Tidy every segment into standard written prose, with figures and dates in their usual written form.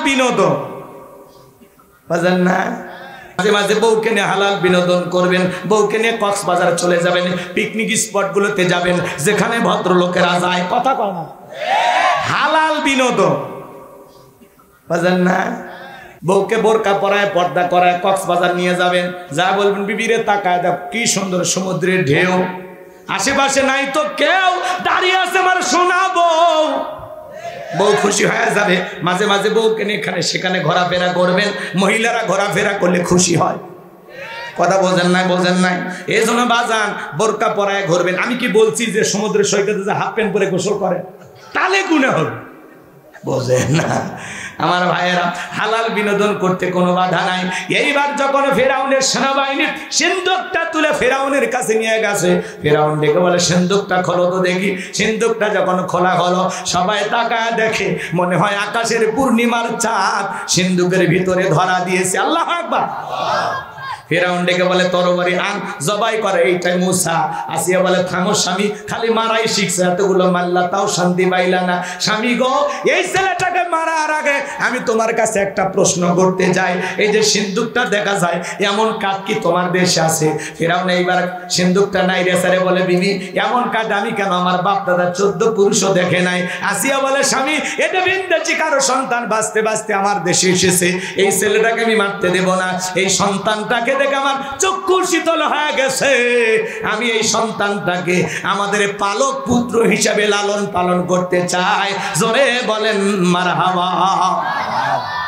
বিনোদন বুঝেন না মাঝে মাঝে বউকে নিয়ে হালাল বিনোদন করবেন বউকে নিয়ে কক্সবাজার চলে যাবেন পিকনিক স্পটগুলোতে যাবেন যেখানে ভদ্রলোকেরা যায় কথা কয় না হালাল বিনোদন বুঝেন না বউকে বোরকা পরায় পর্দা করায় কক্সবাজার নিয়ে যাবেন যা বলবেন বিবিরে তাকায় দেখ কি সুন্দর সমুদ্রের ঢেউ আশেপাশে নাই তো কেউ দাঁড়িয়ে আছে আমার সোনা বউ বউ খুশি হয়ে যাবে মাঝে মাঝে বউকে নিয়ে এখানে সেখানে ঘোরাফেরা করবেন মহিলারা ঘোরাফেরা করলে খুশি হয় কথা বোঝেন নাই এই জন্য বাজান বোরকা পরায় ঘুরবেন আমি কি বলছি যে সমুদ্রের সৈকতে যে হাফ প্যান্ট পরে গোসল করে তাহলে গুনাহ হবে বোঝেন না আমার ভাইয়েরা হালাল বিনোদন করতে কোনো বাধা নাই এইবার যখন ফেরাউনের সেনাবাহিনী সিন্দুকটা তুলে ফেরাউনের কাছে নিয়ে গেছে ফেরাউন ডেকে বলে সিন্দুকটা খোলো তো দেখি সিন্দুকটা যখন খোলা হলো সবাই তাকায় দেখে মনে হয় আকাশের পূর্ণিমার চাঁদ সিন্দুকের ভিতরে ধরা দিয়েছে আল্লাহু আকবার ফেরাউন ডেকে বলে তরবারি আন জবাই করে এইটাই মুসা আসিয়া বলে থামো স্বামী খালি মারাই শিখছে এতগুলো মারলা তাও শান্তি পাইলা না স্বামী গো এই ছেলেটাকে মারার আগে আমি তোমার কাছে একটা প্রশ্ন করতে যাই এই যে সিন্দুকটা দেখা যায় এমন কাঠ কি তোমার দেশে আছে ফেরাউন এইবার সিন্দুকটা নাই রে স্যারে বলে বিবি এমন কাঠ আমি কেন আমার বাপ দাদা 14 পুরুষও দেখে নাই আসিয়া বলে স্বামী এটা বিন্দেছি কারো সন্তান বাঁচতে বাঁচতে আমার দেশে এসেছে এই ছেলেটাকে আমি মারতে দেব না এই সন্তানটাকে দেখে আমার চক্ষু শীতল হয়ে গেছে আমি এই সন্তানটাকে আমাদের পালক পুত্র হিসেবে লালন পালন করতে চাই জোরে বলেন মারহাবা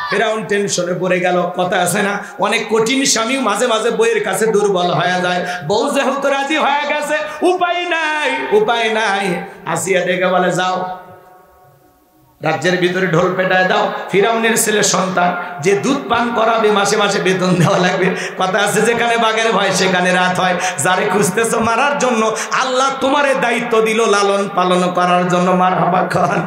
ফেরাউন টেনশনে পড়ে গেল কথা আছে না অনেক কঠিন স্বামী মাঝে মাঝে বউয়ের কাছে দুর্বল হয়ে যায় বউ যেহেতু রাজি হয়ে গেছে উপায় নাই আসিয়া ডেকে বলে যাও রাজ্যের ভিতরে ঢোল পেটায় দাও ফিরাউনের ছেলে সন্তান যে দুধ পান করাবে মাসে মাসে বেতন দেওয়া লাগবে কথা আছে যেখানে বাঘের ভয় সেখানে রাত হয় যারে খুঁজতেছো মারার জন্য আল্লাহ তোমারে দায়িত্ব দিল লালন পালন করার জন্য মারহাবা খান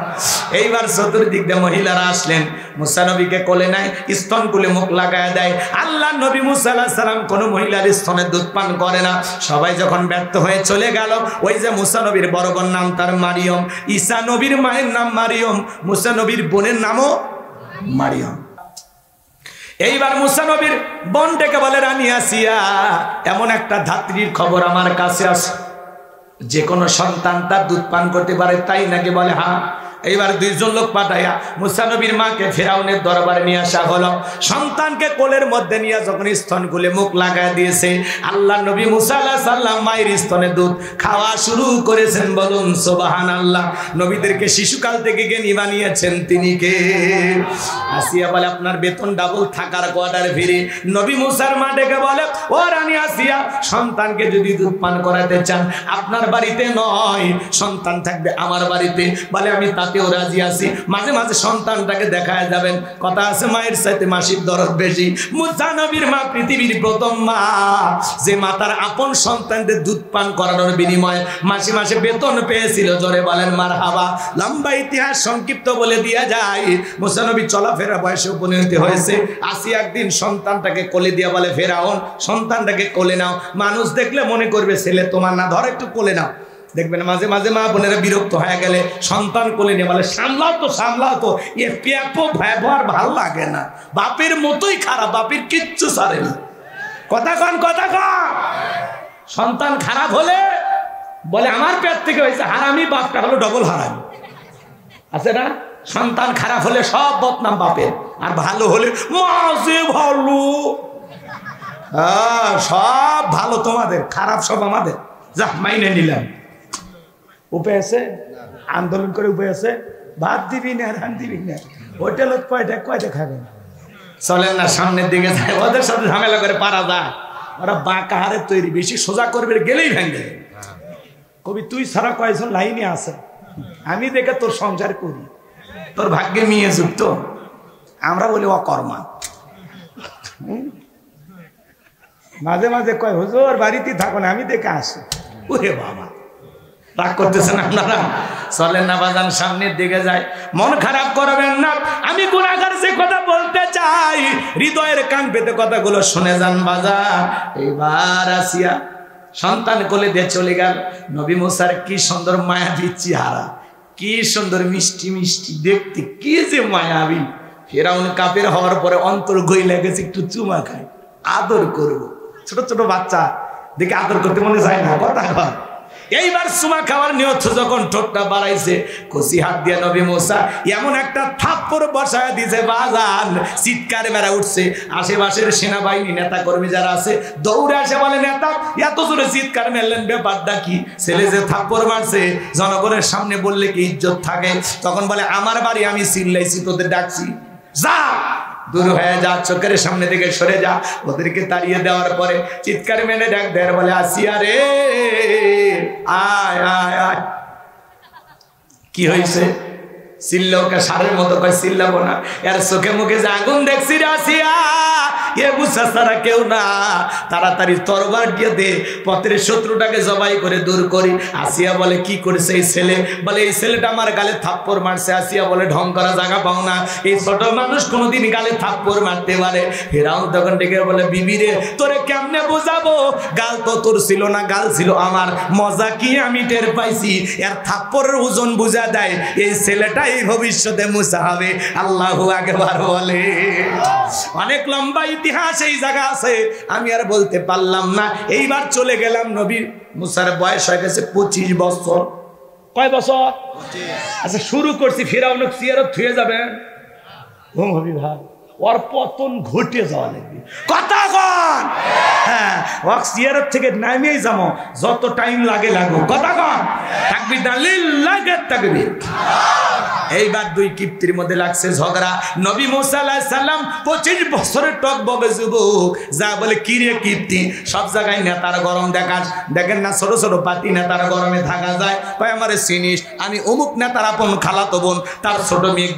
এইবার চতুর্দিক দিয়ে মহিলারা আসলেন মুসা নবীকে কোলে নেয় স্তন কুলে মুখ লাগায় দেয় আল্লাহ নবী মুসা আলাইহিস সালাম কোনো মহিলার স্তনে দুধ পান করে না সবাই যখন ব্যর্থ হয়ে চলে গেল ওই যে মুসা নবীর বড় বোন নাম তার মারিয়ম ঈসা নবীর মায়ের নাম মারিয়ম মুসা নবীর বোনের নামও মারিয়ম এইবার মুসা নবীর বোন ডেকে বলে রানী আসিয়া এমন একটা ধাত্রীর খবর আমার কাছে আছে যে কোনো সন্তান তার দুধ পান করতে পারে তাই নাকি বলে হ্যাঁ এইবার দুইজন লোক পাঠাইয়া মুসা নবীর মাকে ফেরাউনের দরবারে নিয়ে আসা হলো সন্তানকে কোলের মধ্যে নিয়ে যখন স্তন খুলে মুখ লাগায় দিয়েছে আল্লাহ নবী মুসা আলাইহিস সালাম মায়ের স্তনে দুধ খাওয়া শুরু করেছেন বলুন সুবহানাল্লাহ নবীদেরকে শিশুকাল থেকে জ্ঞানী বানিয়েছেন তিনি কে আসিয়া বলে আপনার বেতন ডাবল থাকার কোয়ার্টার ফিরে নবী মুসার মা ডেকে বলে ও রানী আসিয়া সন্তানকে যদি দুধ পান করাতে চান আপনার বাড়িতে নয় সন্তান থাকবে আমার বাড়িতে বলে আমি তাতেও রাজি আছি মাঝে মাঝে সন্তানটাকে দেখায় যাবেন কথা আছে মায়ের সাথে মাসির দরদ বেশি মুসা নবীর মা পৃথিবীর প্রথম মা যে মাতার আপন সন্তানদের দুধ পান করানোর বিনিময়ে মাসে মাসে বেতন পেয়েছিল জোরে বলেন মারহাবা লম্বা ইতিহাস সংক্ষিপ্ত বলে দিয়া যায় মুসা নবী চলাফেরা বয়সে উপনীত হয়েছে আসি একদিন সন্তানটাকে কোলে দিয়া বলে ফেরাউন সন্তানটাকে কোলে নাও মানুষ দেখলে মনে করবে ছেলে তোমার না ধর একটু কোলে নাও দেখবেন মাঝে মাঝে মা বোনেরা বিরক্ত হয়ে গেলে সন্তান কোলে নিয়ে বলে সামলাও তো এ পেপো ব্যবহার ভাল লাগে না বাপের মতোই খারাপ বাপের কিচ্ছু ছাড়ে না কথা কন সন্তান খারাপ হলে বলে আমার পেট থেকে হয়েছে হারামি বাপটা হলো ডবল হারামি আছে না সন্তান খারাপ হলে সব বদনাম বাপের আর ভালো হলে মাঝে ভালো সব ভালো তোমাদের খারাপ সব আমাদের যা মাইনে নিলাম উপায় আছে আন্দোলন করে উপায় আছে ভাত দিবি না ধান দিবি না হোটেলত কয়টা খাবেন চলেন না সামনের দিকে যায় ওদের সাথে ঝামেলা করে পারা যায় ওরা বাঁকা হারে তৈরি বেশি সোজা করবে গেলেই ভেঙে কবি তুই ছাড়া কয়েকজন লাইনে আছে আমি দেখে তোর সংসার করি তোর ভাগ্যে মেয়ে যুক্ত আমরা বলি অকর্মা মাঝে মাঝে কয় হুজুর বাড়িতে থাকো না আমি দেখে আসি ওরে বাবা রাগ করতেছেন আপনারা চলেন না বাজান সামনের দিকে যায় মন খারাপ করবেন না আমি গুনাহগার যে কথা বলতে চাই হৃদয়ের কান পেতে কথাগুলো শুনে যান বাজার এইবার আসিয়া সন্তান কোলে দিয়ে চলে গেল নবী মুসার কি সুন্দর মায়াবী চেহারা কি সুন্দর মিষ্টি মিষ্টি দেখতে কি যে মায়াবী ফিরাউন কাফের হওয়ার পরে অন্তর গইলে গেছে, একটু চুমা খায়, আদর করব। ছোট ছোট বাচ্চা দেখে আদর করতে মনে যায় না, কথা কয়। এইবার চুমা খাওয়ার নিয়ত যখন ঠোঁটটা বাড়াইছে, কচি হাত দিয়ে নবী মুসা এমন একটা থাপ্পড় বসায় দিছে, বাজান চিৎকার মেরা উঠছে। আশেপাশের সেনাবাহিনী নেতা কর্মী যারা আছে দৌড়ে আসে, বলে নেতা এত জোরে চিৎকার মেরলেন, ব্যাপারটা কি? ছেলে যে থাপ্পড় মারছে জনগণের সামনে বললে কি ইজ্জত থাকে? তখন বলে আমার বাড়ি, আমি চিল্লাইছি, তোদের ডাকছি, যা দূর হয়ে যা, চোখের সামনে থেকে সরে যা। ওদেরকে তাড়িয়ে দেওয়ার পরে চিৎকার মেনে ডাক দেয়, বলে আসিয়া রে, আয় আয় আয়। কি হয়েছে? চিল্লাওকে সারের মতো কয়, চিল্লাবো না, এর চোখে মুখে যে আগুন দেখছি রে আসিয়া, এ বুঝা ছাড়া কেউ না, তাড়াতাড়ি তরবার দিয়ে দে, পথের শত্রুটাকে জবাই করে দূর করি। আসিয়া বলে কি করেছে এই ছেলে? বলে এই ছেলেটা আমার গালে থাপ্পড় মারছে। আসিয়া বলে ঢং করা জায়গা পাও না, এই ছোট মানুষ কোনোদিন গালে থাপ্পড় মারতে পারে? ফিরাউন তখন ডেকে বলে, বিবি রে তোরে কেমনে বোঝাবো, গাল তো তোর ছিল না, গাল ছিল আমার। মজা কি আমি টের পাইছি, এর থাপ্পড়ের ওজন বুঝা দেয়, এই ছেলেটাই ভবিষ্যতে মুসা হবে। আল্লাহু আকবার বলে। অনেক লম্বা ইতিহাস এই জায়গা আছে, আমি আর বলতে পারলাম না। এইবার চলে গেলাম, নবী মুসার বয়স হয়ে গেছে 25 বছর। কয় বছর? আচ্ছা শুরু করছি, ফিরাউনক সিয়ারত থুয়ে যাবেন, ও হবি ভাই, ওর পতন ঘটে যাওয়া লাগবে, কথা কন। হ্যাঁ, ওয়াক সিয়ারত থেকে নামিয়ে যাবো, যত টাইম লাগে লাগো, কথা কন। তাকবীর লিল্লাহি তাকবীর। এইবার দুই কিপ্তির মধ্যে লাগছে ঝগড়া। নবী মুসা আলাইহিস সালাম 25 বছরের টক বগে যুবক, যা বলে কি রে কিপ্তি, সব জায়গায় নেতার গরম দেখাস, দেখেন না ছোট ছোট পাতি নেতার গরমে থাকা যায়। কয় আমারে চিনিস, আমি অমুক নেতার আপন খালাতো বোন, তার ছোট মেয়ে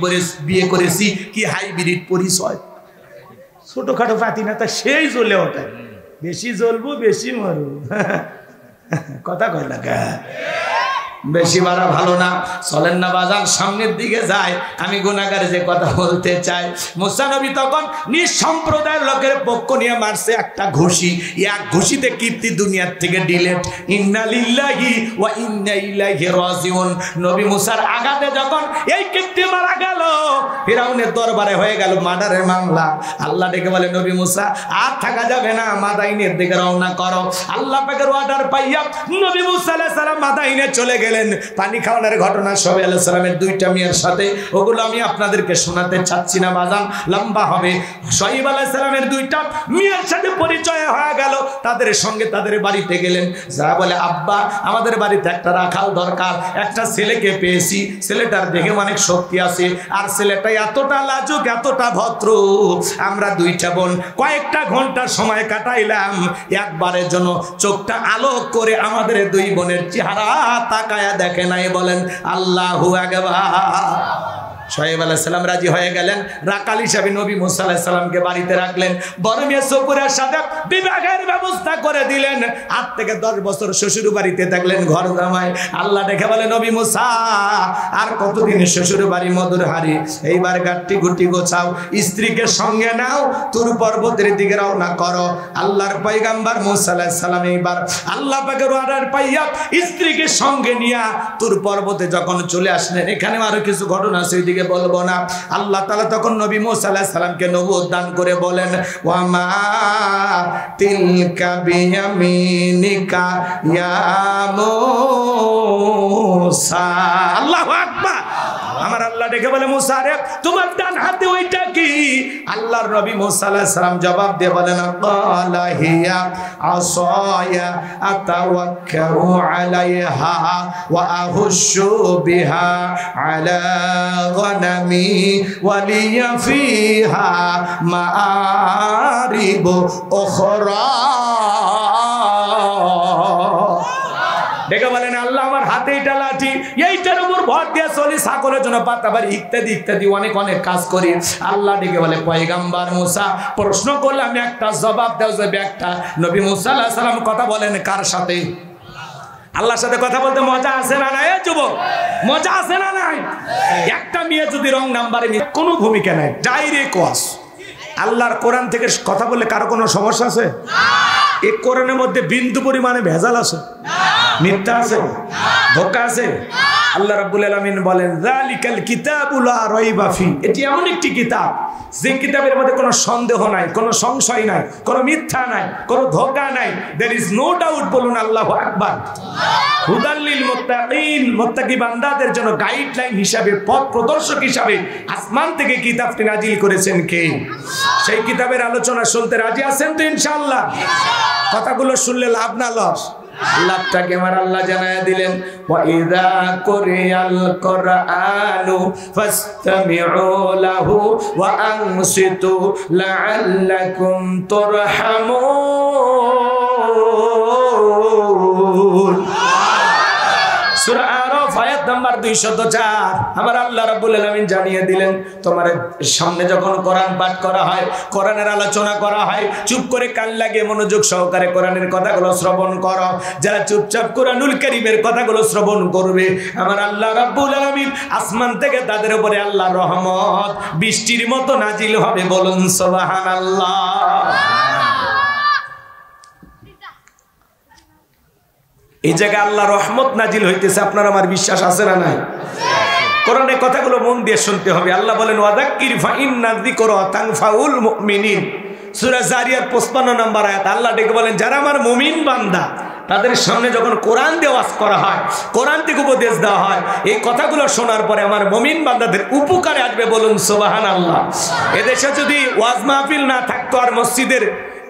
বিয়ে করেছি, কি হাইব্রিড পরিচয়। ছোটখাটো পাতি নেতা সেই জ্বলে ওঠে, বেশি জ্বলবো বেশি মরবো, কথা কয় না, বেশি মারা ভালো না। চলেন না বাজার সামনের দিকে যায়, আমি গুনাহগার যে কথা বলতে চাই। মুসা নবী তখন নিজ সম্প্রদায়ের লোকের পক্ষ নিয়ে মারছে একটা ঘুষি, এক ঘুষিতে কীর্তি দুনিয়ার থেকে ডিলেট। ইন্না লিল্লাহি ওয়া ইন্না ইলাইহি রাজিউন। নবী মুসার আঘাতে যখন এই কীর্তি মারা গেল, ফিরাউনের দরবারে হয়ে গেল মার্ডারের মামলা। আল্লাহ ডেকে বলে, নবী মুসা আর থাকা যাবে না, মাদাইনের দিকে রওনা করো। আল্লাহ পাকের অর্ডার পাইয়া নবী মুসা আলাইহিস সালাম মাদাইনে চলে গেলেন। পানি খাওয়ানোর ঘটনা শোয়েব আলাইহিস সালামের 2টা মেয়ের সাথে, ওগুলো আমি আপনাদেরকে শোনাতে চাচ্ছি না, বাজান লম্বা হবে। শোয়েব আলাইহিস সালামের 2টা মেয়ের সাথে পরিচয় হয়ে গেল, তাদের সঙ্গে তাদের বাড়িতে গেলেন। যারা বলে, আব্বা আমাদের বাড়িতে একটা রাখাল দরকার, একটা ছেলেকে পেয়েছি, ছেলেটার দেখে অনেক শক্তি আছে, আর ছেলেটা এতটা লাজুক, এতটা ভদ্র। আমরা 2টা বোন কয়েকটা ঘন্টা সময় কাটাইলাম, একবারের জন্য চোখটা আলোক করে আমাদের 2 বোনের চেহারা তাকায় দেখে নাই। বলেন আল্লাহু আকবার। শোয়েব আলাইহিস সালাম রাজি হয়ে গেলেন, রাকাল হিসাবে নবী মুসা আলাইহিস সালামকে বাড়িতে রাখলেন। বড় মেয়ে সপুরের সাথে বিবাহের ব্যবস্থা করে দিলেন। 8 থেকে 10 বছর শ্বশুর বাড়িতে থাকলেন ঘর জামাই। আল্লাহ দেখে বলে, নবী মুসা আর কতদিন শ্বশুর বাড়ি মধুর হারি, এইবার গাট্টি গুটি গোছাও, স্ত্রীকে সঙ্গে নাও, তুর পর্বতের দিকে রওনা করো। আল্লাহর পয়গম্বর মুসা আলাইহিস সালাম এইবার আল্লাহ পাকের অর্ডার পাইয়া স্ত্রীকে সঙ্গে নিয়া তুর পর্বতে যখন চলে আসলেন, এখানে আরো কিছু ঘটনা আছে, দিকে বলবো না। আল্লাহ তাআলা তখন নবী মুসা আলাইহিস সালামকে নবুয়ত দান করে বলেন, ওয়া মা তিলকা বিয়ামিনিকা ইয়া মুসা। আল্লাহু আকবার। আমার আল্লাহ ডেকে বলে, মুসা রে তোমার ডান হাতে ওইটা কি? আল্লাহর নবী মুসা আলাইহিস সালাম জবাব দিয়ে বলেন, ক্বালা হিয়া আসায়া আতাওয়াক্কাউ আলাইহা ওয়া আহুশু বিহা আলা গনামি ওয়া লিয়া ফিহা মাআরিব উখরা। দেখে বলেন, আল্লাহ আমার হাতে এটা লাঠি, এইটার উপর ভর দিয়ে চলি, ছাগলের জন্য পাতা বাড়ি ইত্যাদি ইত্যাদি অনেক অনেক কাজ করি। আল্লাহ ডেকে বলে, পয়গম্বর মুসা প্রশ্ন করলে আমি একটা জবাব দেওয়া যাবে একটা। নবী মুসা আলাইহিস সালাম কথা বলেন কার সাথে? আল্লাহর সাথে কথা বলতে মজা আছে না নাই? যুবক মজা আছে না নাই? একটা মেয়ে যদি রং নাম্বারে কোনো ভূমিকা নাই, ডাইরেক্ট ওয়াজ। আল্লাহর কোরআন থেকে কথা বললে কারো কোনো সমস্যা আছে? এই কোরআনের মধ্যে বিন্দু পরিমাণে ভেজাল আছে, মিথ্যা আছে, ধোঁকা আছে, আল্লাহ রাব্বুল আলামিন বলেন যালিকাল কিতাবু লা রাইবা ফি, এটি এমন একটি কিতাব যে কিতাবের মধ্যে কোনো সন্দেহ নাই, কোনো সংশয় নাই, কোনো মিথ্যা নাই, কোনো ধোঁকা নাই। There is no doubt. বলুন আল্লাহু আকবার। হুদাল লিল মুত্তাকিন, মুত্তাকি বান্দাদের জন্য গাইডলাইন হিসাবে, পথ প্রদর্শক হিসাবে আসমান থেকে কিতাবটি নাজিল করেছেন কে? সেই কিতাবের আলোচনা শুনতে রাজি আছেন তো ইনশাআল্লাহ? কথাগুলো শুনলে লাভ না লস? লাভটাকে আমার আল্লাহ জানায়া দিলেন, ওয়া ইযা কুরিয়াল কুরআনু ফাসতামিউ লাহু ওয়া আনসিতু লাআল্লাকুম তুরহামুন। সূরা আরাফ আয়াত নাম্বার 204। আমার আল্লাহ রাব্বুল আলামিন জানিয়ে দিলেন, তোমার সামনে যখন কোরআন পাঠ করা হয়, কোরআনের আলোচনা করা হয়, চুপ করে কান লাগিয়ে মনোযোগ সহকারে কোরআনের কথাগুলো শ্রবণ করো। যারা চুপচাপ কোরআনুল কারীমের কথাগুলো শ্রবণ করবে, আমার আল্লাহ রাব্বুল আলামিন আসমান থেকে তাদের উপরে আল্লাহর রহমত বৃষ্টির মতো নাজিল হবে। বলুন সুবহানাল্লাহ। এই জায়গায় আল্লাহ রহমত নাজিল হইতেছে, আপনার আমার বিশ্বাস আছে না নাই? কোরআনের কথাগুলো মন দিয়ে শুনতে হবে। আল্লাহ বলেন, ওয়াযাক্কির ফাইন্না যিকরা তানফাউল মুমিনিন। সূরা জারিয়ার 55 নম্বর আয়াত। আল্লাহ ডেকে বলেন, যারা আমার মুমিন বান্দা, তাদের সামনে যখন কোরআন দিয়ে ওয়াজ করা হয়, কোরআন থেকে উপদেশ দেওয়া হয়, এই কথাগুলো শোনার পরে আমার মুমিন বান্দাদের উপকারে আসবে। বলুন সুবহানাল্লাহ। এদেশে যদি ওয়াজ মাহফিল না থাকতো, আর মসজিদের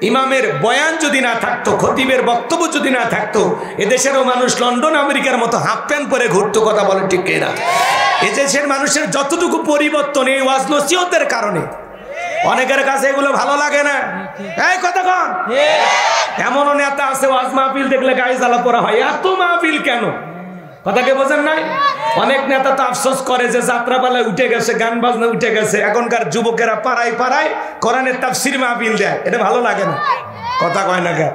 ইমামের বয়ান যদি না থাকতো, খতিবের বক্তব্য যদি না থাকতো, এদেশেরও মানুষ লন্ডন আমেরিকার মতো হাফ প্যান্ট পরে ঘুরতো। কথা বলে ঠিক কিনা? এদেশের মানুষের যতটুকু পরিবর্তন এই ওয়াজ নসিহতের কারণে। অনেকের কাছে এগুলো ভালো লাগে না। এই কথা কন, এমনও নেতা আছে ওয়াজ মাহফিল দেখলে গায়ে জ্বালা পোড়া হয়। এত মাহফিল কেন? কথাকে বোঝেন নাই? অনেক নেতা তো আফসোস করে যে যাত্রাপালায় উঠে গেছে, গান বাজনা উঠে গেছে, এখনকার যুবকেরা পাড়ায় পাড়ায় কোরআনের তাফসীর মাহফিল দেয়। এটা ভালো লাগে না। কথা কয় না কে?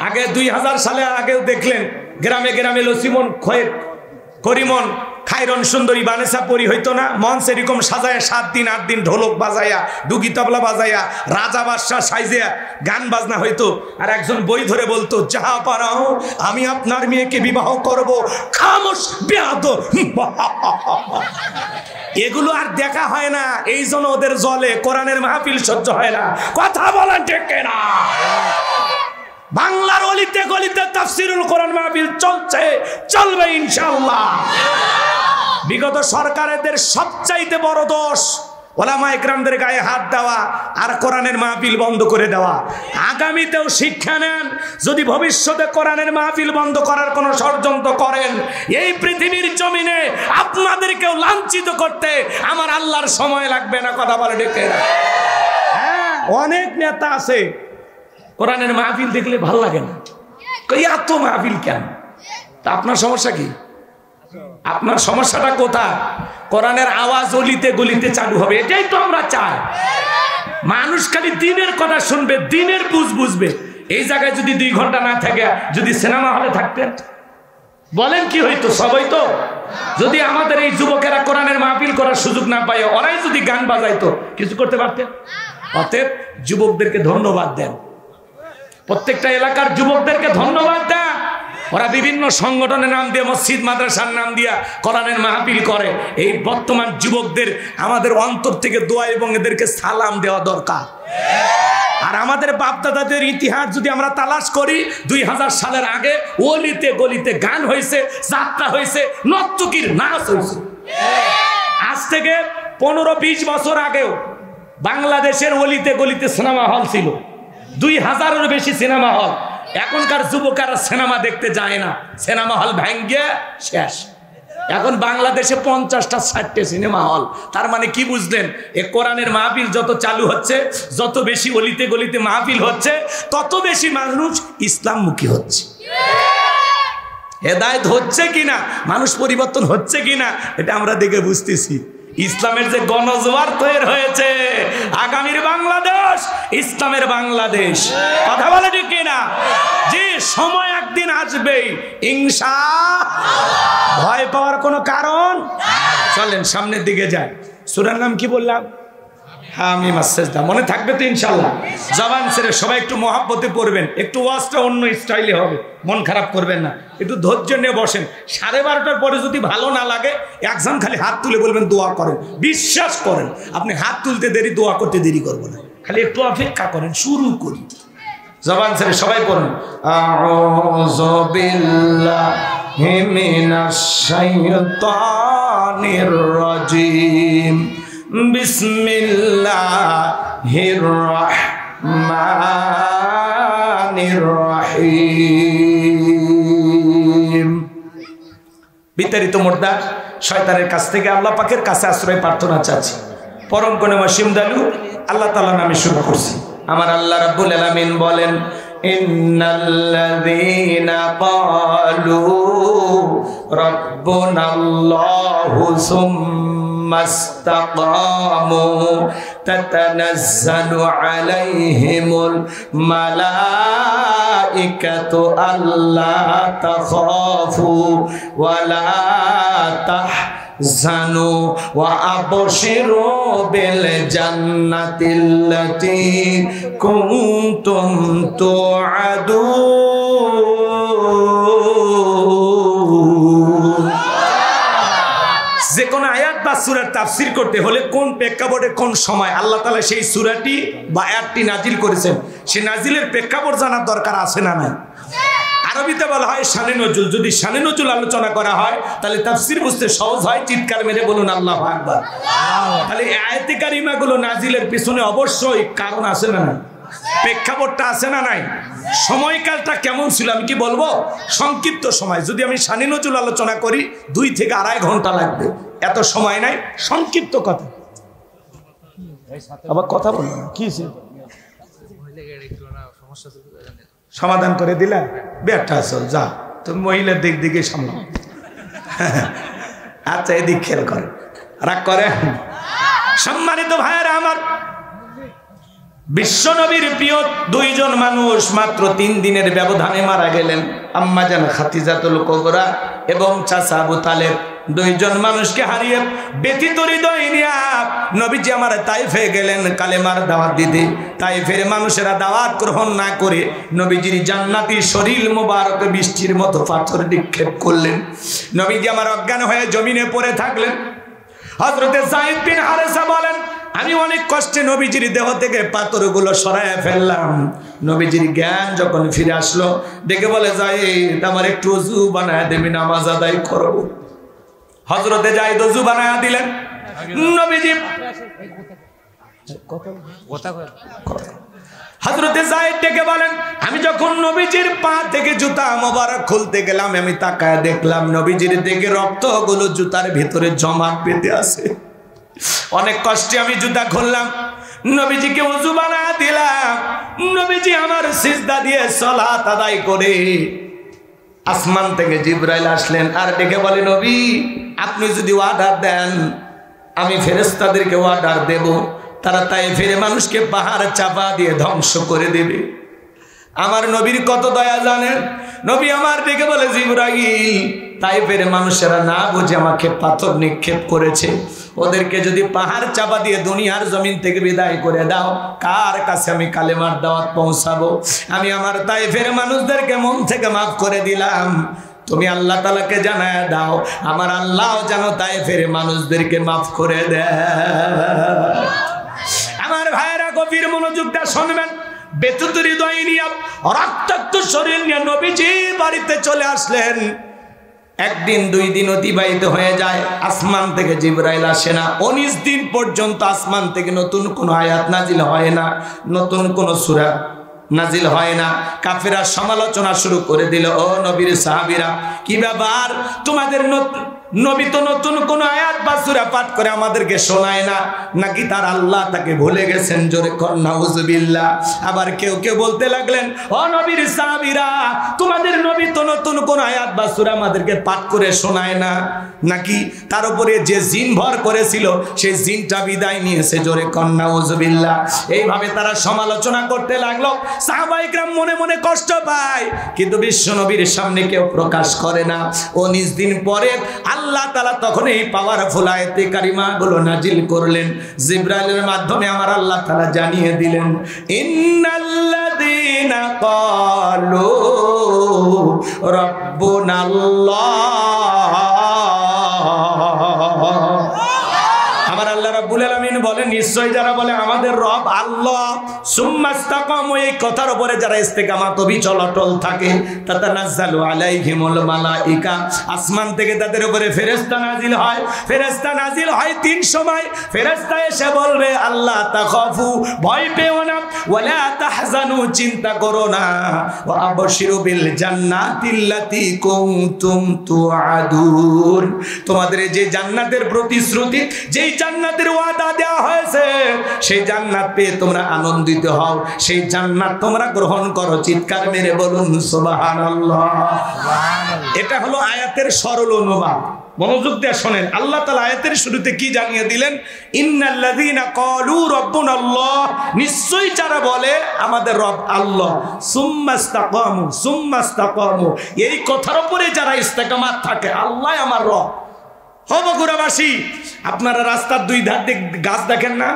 আগে 2000 সালে আগেও দেখলেন গ্রামে গ্রামে লসিমন করিমন খায়রন সুন্দরী বানেসা পরি হইতো না? মঞ্চ এরকম সাজায় 7 দিন 8 দিন ঢোলক বাজাইয়া, ডুগি তবলা বাজাইয়া, রাজা বাদশাহ সাইজিয়া গান বাজনা হইতো। আর একজন বই ধরে বলতো, যাহা পারাও আমি আপনার মেয়েকে বিবাহ করব, খামোশ বেয়াদব। এগুলো আর দেখা হয় না, এই জন্য ওদের জলে কোরআনের মাহফিল সহ্য হয় না। কথা বলেন ঠিক না? বাংলার অলিতে গলিতে তাফসীরুল কোরআন মাহফিল চলছে, চলবে ইনশাআল্লাহ। বিগত সরকারের সবচাইতে বড় দোষ ওলামা ইকরামদের গায়ে হাত দেওয়া আর কোরআনের মাহফিল বন্ধ করে দেওয়া। আগামীতেও শিক্ষা নেন, যদি ভবিষ্যতে কোরআনের মাহফিল বন্ধ করার কোনো ষড়যন্ত্র করেন, এই পৃথিবীর জমিনে আপনাদেরকেও লাঞ্ছিত করতে আমার আল্লাহর সময় লাগবে না। কথা বলে ডেকে। হ্যাঁ, অনেক নেতা আছে কোরআনের মাহফিল দেখলে ভালো লাগে না, এত মাহফিল কেন? তা আপনার সমস্যা কি? আপনার সমস্যাটা কোথায়? কোরআনের আওয়াজ অলিতে গলিতে চালু হবে, এটাই তো আমরা চাই। মানুষ খালি দিনের কথা শুনবে, দিনের বুঝবে। এই জায়গায় যদি 2 ঘন্টা না থাকে, যদি সিনেমা হলে থাকতেন, বলেন কি হইতো? সব হইতো। যদি আমাদের এই যুবকেরা কোরআনের মাহফিল করার সুযোগ না পায়, ওরাই যদি গান বাজাইতো, কিছু করতে পারতেন? অতএব যুবকদেরকে ধন্যবাদ দেন, প্রত্যেকটা এলাকার যুবকদেরকে ধন্যবাদ দেন। ওরা বিভিন্ন সংগঠনের নাম দিয়ে, মসজিদ মাদ্রাসার নাম দিয়া কোরআনের মাহফিল করে। এই বর্তমান যুবকদের আমাদের অন্তর থেকে দোয়া এবং এদেরকে সালাম দেওয়া দরকার। আর আমাদের বাপদাদাদের ইতিহাস যদি আমরা তালাশ করি, 2000 সালের আগে অলিতে গলিতে গান হয়েছে, যাত্রা হয়েছে, নর্তকীর নাচ হয়েছে। আজ থেকে 15-20 বছর আগেও বাংলাদেশের অলিতে গলিতে সিনেমা হল ছিল, 2000-এর বেশি সিনেমা হল। এখনকার যুবকেরা সিনেমা দেখতে যায় না, সিনেমা হল ভেঙে শেষ। এখন বাংলাদেশে 50-60টা সিনেমা হল। তার মানে কি বুঝলেন? এ কোরআনের মাহফিল যত চালু হচ্ছে, যত বেশি অলিতে গলিতে মাহফিল হচ্ছে, তত বেশি মানুষ ইসলামমুখী হচ্ছে। হেদায়েত হচ্ছে কিনা, মানুষ পরিবর্তন হচ্ছে কিনা, এটা আমরা দেখে বুঝতেছি। ইসলামের যে গণজোয়ার তৈরি হয়েছে, আগামীর বাংলাদেশ ইসলামের বাংলাদেশ। কথা বলে ঠিক কিনা? যে সময় একদিন আসবেই ইনশাআল্লাহ, ভয় পাওয়ার কোনো কারণ। চলেন সামনের দিকে যাই। সূরার নাম কি বললাম? হামিম আস-সাজদা মনে থাকবে তো ইনশাআল্লাহ। জবান ছেড়ে সবাই একটু মহাব্বতে পড়বেন, একটু ওয়াজটা অন্য স্টাইলে হবে, মন খারাপ করবেন না, একটু ধৈর্য নিয়ে বসেন। 12:30টার পরে যদি ভালো না লাগে একজন খালি হাত তুলে বলবেন দোয়া করেন, বিশ্বাস করেন আপনি হাত তুলতে দেরি, দোয়া করতে দেরি করবো না, খালি একটু অপেক্ষা করেন, শুরু করি। জবান ছেড়ে সবাই পড়ুন, আউযু বিল্লাহি মিনাশ শাইতানির রাজিম, বিসমিল্লাহির রহমানির রহিম। বিতাড়িত মুর্দা শয়তানের কাছ থেকে আল্লাহ পাকের কাছে আশ্রয় প্রার্থনা চাচ্ছি। পরম কোন ওয়াসিম দালু আল্লাহ তাআলার নামে শুরু করছি। আমার আল্লাহ রাব্বুল আলামিন বলেন, ইন্নাল্লাযীনা ক্বালু রাব্বুনাল্লাহু সুম্মাস্তাকামু তাতানাজ্জালু আলাইহিমুল মালাইকাতু আল্লা তাখাফু ওয়ালা তাহজানু ওয়া আবশিরু বিল জান্নাতিল্লাতী কুনতুম তুআদুন। যে কোন আয়াত বা সূরার তাফসীর করতে হলে কোন প্রেক্ষাপটে কোন সময় আল্লাহ তাআলা সেই সূরাটি বা আয়াতটি নাজিল করেছেন, সেই নাজিলের প্রেক্ষাপট জানার দরকার আছে না নাই? আরবিতে বলা হয় শানে নজুল। যদি শানে নজুল আলোচনা করা হয় তাহলে তাফসীর বুঝতে সহজ হয়। চিৎকার মেরে বলুন আল্লাহু আকবার। তাহলে এই আয়াতে কারিমাগুলো নাজিলের পিছনে অবশ্যই কারণ আছে না নাই? প্রেক্ষাপটটা আছে না নাই? সময়কালটা কেমন ছিল আমি কি বলবো? সংক্ষিপ্ত সময়। যদি আমি শানে নজুল আলোচনা করি 2 থেকে 2.5 ঘন্টা লাগবে, এত সময় নাই, সংক্ষিপ্ত কথা। আবার কথা বলবো না কি সমাধান করে দিলা বেটা আসল যা তুমি মহিলার দিক দিকে সামলাও। আচ্ছা এদিক খেয়াল করে রাগ করে। সম্মানিত ভাইয়েরা আমার, বিশ্ব নবীর প্রিয় 2 জন মানুষ মাত্র 3 দিনের ব্যবধানে মারা গেলেন। আম্মা জান খাদিজাতুল কুবরা এবং চাচা আবু তালেব। 2 জন মানুষকে হারিয়ে ব্যথিত হৃদয় নিয়ে নবীজি আমার তাইফে গেলেন কালেমার দাওয়াত দিতে। তাইফের মানুষেরা দাওয়াত গ্রহণ না করে নবীজির জান্নাতি শরীর মোবারক বৃষ্টির মতো পাথর নিক্ষেপ করলেন। নবীজি আমার অজ্ঞান হয়ে জমিনে পড়ে থাকলেন। হযরতে যায়েদ বিন হারেসা বলেন, আমি অনেক কষ্টে নবীজির দেহ থেকে পাথরগুলো সরায় ফেললাম। নবীজির জ্ঞান যখন ফিরে আসলো দেখে বলে, যায়েদ আমার একটু ওযু বানায় দেবি, নামাজ আদায় করব। হযরতে যায়েদ ওযু বানায় দিলেন। নবীজি হযরতে যায়েদ ডেকে বলেন, আমি যখন নবীজির পা থেকে জুতা মোবারক খুলতে গেলাম আমি তাকায় দেখলাম নবীজির থেকে রক্তগুলো জুতার ভিতরে জমা পেতে আছে। অনেক কষ্টে আমি জুতা খুললাম, নবীজিকে ওযু বানায় দিলাম। নবীজি আমার সিজদা দিয়ে সালাত আদায় করে আসমান থেকে জিবরাইল আসলেন আর ডেকে বলে, নবী আপনি যদি অর্ডার দেন আমি ফেরেশতাদেরকে অর্ডার দেব, তারা তাইফের মানুষকে পাহাড় চাপা দিয়ে ধ্বংস করে দেবে। আমার নবীর কত দয়া জানেন? নবী আমার ডেকে বলে, জিবরাইল তাইফের মানুষেরা না বুঝে আমাকে পাথর নিক্ষেপ করেছে, ওদেরকে যদি পাহাড় চাপা দিয়ে দুনিয়ার জমিন থেকে বিদায় করে দাও, কার কাছে আমি কালেমার দাওয়াত পৌঁছাবো? আমি আমার তাইফের মানুষদেরকে মন থেকে মাফ করে দিলাম, তুমি আল্লাহ তাআলাকে জানায় দাও আমার আল্লাহ যেন তাইফের মানুষদেরকে মাফ করে দেয়। আমার ভাইয়েরা গভীর মনোযোগটা শুনবেন। ব্যথিত হৃদয় নিয়ে রক্তাক্ত শরীর নিয়ে নবীজি বাড়িতে চলে আসলেন। 1 দিন 2 দিন অতিবাহিত হয়ে যায়, আসমান থেকে জিবরাইল আসে না। 19 দিন পর্যন্ত আসমান থেকে নতুন কোনো আয়াত নাজিল হয় না, নতুন কোনো সূরা নাজিল হয় না। কাফেররা সমালোচনা শুরু করে দিল, ও নবীর সাহাবীরা কি ব্যাপার, তোমাদের নবী তো নতুন কোন আয়াত বা সূরা পাঠ করে আমাদেরকে শোনায় না, নাকি তার আল্লাহ তাকে ভুলে গেছেন? জোরে কর নাউজুবিল্লাহ। আবার কেউ কেউ বলতে লাগলেন, ও নবীর সাহাবীরা তোমাদের নবী তো নতুন কোন আয়াত বা সূরা আমাদেরকে পাঠ করে শোনায় না, নাকি তার উপরে যে জিন ভর করেছিল সেই জিনটা বিদায় নিয়েছে? জোরে কর নাউজুবিল্লাহ। এইভাবে তারা সমালোচনা করতে লাগলো। সাহাবায়ে কেরাম মনে মনে কষ্ট পায়, কিন্তু বিশ্ব নবীর সামনে কেউ প্রকাশ করে না। 19 দিন পরে আল্লাহ তাআলা তখন এই পাওয়ারফুল আয়াতে কারিমা গুলো নাজিল করলেন, জিবরাইলের মাধ্যমে আমার আল্লাহ তাআলা জানিয়ে দিলেন, ইন্নাল্লাযীনা ক্বালু রাব্বুনাল্লাহ। আমার আল্লাহ রাব্বুল আলামিন বলেন, নিশ্চয় যারা বলে আমাদের রব আল্লাহ, সুম্মা ইসতাকামু, এই কথার উপরে যারা ইস্তেকামাত অবিচল অটল থাকে, তাতানাজ্জালু আলাইহিমুল মালাইকা, আসমান থেকে তাদের উপরে ফেরেশতা নাজিল হয়। ফেরেশতা নাজিল হয় 3 সময়। ফেরেশতা এসে বলবে, আল্লাহ তাখাফু, ভয় পেও না, ওয়ালা তাহজানু, চিন্তা করো না, ওয়া আবশিরু বিল জান্নাতিল্লাতী কুনতুম তুআদুন, তোমাদের যে জান্নাতের প্রতিশ্রুতি, যেই জান্নাতের ওয়াদা দেওয়া হয়েছে, সেই জান্নাত পেয়ে তোমরা আনন্দিত হও, সেই জান্নাত তোমরা গ্রহণ করো। চিৎকার মেরে বলুন সুবহানাল্লাহ। এটা হলো আয়াতের সরল অনুবাদ। মনোযোগ দিয়ে শোনেন, আল্লাহ তাআলা আয়াতের শুরুতে কি জানিয়ে দিলেন, ইন্নাল্লাযীনা ক্বালু রাব্বুনাল্লাহ, নিশ্চয়ই যারা বলে আমাদের রব আল্লাহ, সুম্মা ইসতাকামু, এই কথার উপরে যারা ইস্তেকামাত থাকে, আল্লাহ আমার রব। বগুড়াবাসী, আপনারা রাস্তার 2 ধার দিয়ে গাছ দেখেন না?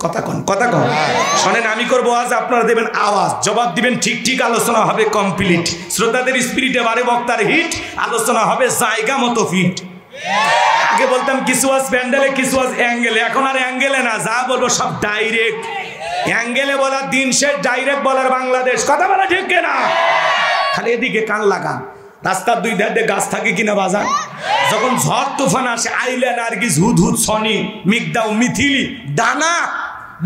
কথা কন শোনেন, আমি করবো আজ, আপনারা দেবেন আওয়াজ, জবাব দিবেন ঠিক ঠিক, আলোচনা হবে কমপ্লিট। শ্রোতাদের স্পিরিটে বারে, বক্তার হিট, আলোচনা হবে জায়গা মতো ফিট। আগে বলতাম কিছু আজ প্যান্ডেলে, কিছু আজ অ্যাঙ্গেলে, এখন আর অ্যাঙ্গেলে না, যা বলবো সব ডাইরেক্ট। অ্যাঙ্গেলে বলার দিন শেষ, ডাইরেক্ট বলার বাংলাদেশ। কথা বলা ঠিক কিনা? খালি এদিকে কান লাগান। রাস্তার 2 ধার দিয়ে গাছ থাকে কিনা বাজান? যখন ঝড় তুফান আসে, আইলা, নার্গিস, হুদহুদ, সনি, মিগদাও, মিথিলি, ডানা,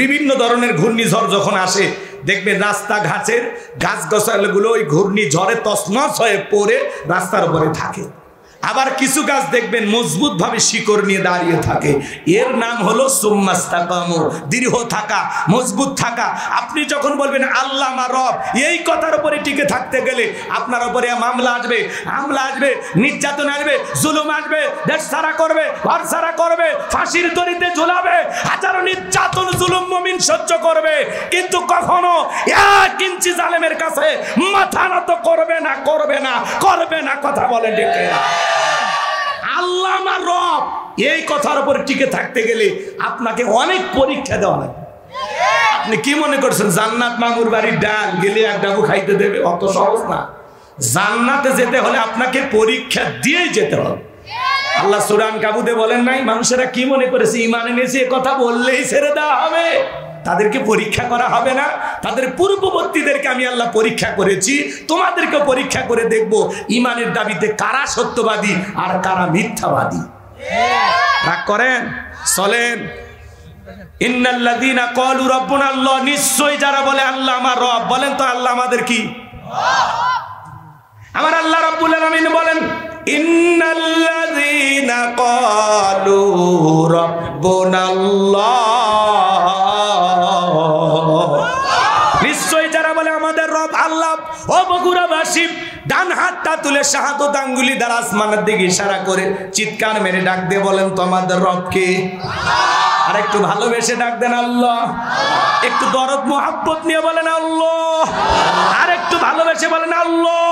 বিভিন্ন ধরনের ঘূর্ণিঝড় যখন আসে, দেখবেন রাস্তাঘাটের গাছ গাছাগুলো ওই ঘূর্ণিঝড়ে তছনছ হয়ে পড়ে রাস্তার উপরে থাকে। আবার কিছু গাছ দেখবেন মজবুত ভাবে শিকড় নিয়ে দাঁড়িয়ে থাকে। এর নাম হলো সুম্মা ইসতাকামু, দৃঢ় থাকা, মজবুত থাকা। আপনি যখন বলবেন আল্লাহ আমার রব, এই কথার উপরে টিকে থাকতে গেলে আপনার উপরে মামলা আসবে, হামলা আসবে, নির্যাতন আসবে, জুলুম আসবে, দেশ ছাড়া করবে, ঘর ছাড়া করবে, ফাঁসির দড়িতে ঝুলাবে, হাজারো নির্যাতন জুলুম মুমিন সহ্য করবে, কিন্তু কখনো 1 ইঞ্চি জালেমের কাছে মাথা নত করবে না। কথা বলে ডেকে আল্লাহ আমার রব, এই কথার উপরে টিকে থাকতে গেলে আপনাকে অনেক পরীক্ষা দেওয়া লাগবে। আপনি কি মনে করছেন জান্নাত মামুর বাড়ির ডাল গেলে 1 ডাবু খাইতে দেবে? অত সহজ না। জান্নাতে যেতে হলে আপনাকে পরীক্ষা দিয়েই যেতে হবে। আল্লাহ সূরা আনকাবুতে বলেন নাই, মানুষেরা কি মনে করেছে ঈমান এনেছে, কথা বললেই ছেড়ে দেওয়া হবে? তাদেরকে পরীক্ষা করা হবে না? তাদের পূর্ববর্তীদেরকে আমি আল্লাহ পরীক্ষা করেছি, তোমাদেরকে পরীক্ষা করে দেখব ঈমানের দাবিতে কারা সত্যবাদী আর কারা মিথ্যাবাদী। রাগ করেন, চলেন। ইন্নাল্লাযীনা ক্বালু রাব্বুনাল্লাহ, নিশ্চয় যারা বলে আল্লাহ আমার রব, বলেন তো আল্লাহ আমাদের কি? আমার আল্লাহ রাব্বুল আলামিন বলেন, ইন্নাল্লাযীনা ক্বালু রাব্বুনাল্লাহ, নিশ্চয় যারা বলে আমাদের রব আল্লাহ। ও বগুড়াবাসী, ডান হাতটা তুলে শাহাদত আঙ্গুলি দ্বারা আসমানের দিকে ইশারা করে চিৎকার মেরে ডাক দিয়ে বলেন তো আমাদের রব কে? আর একটু ভালোবেসে ডাক দেন আল্লাহ। একটু দরদ মোহাব্বত নিয়ে বলেন আল্লাহ। আর একটু ভালোবেসে বলেন আল্লাহ।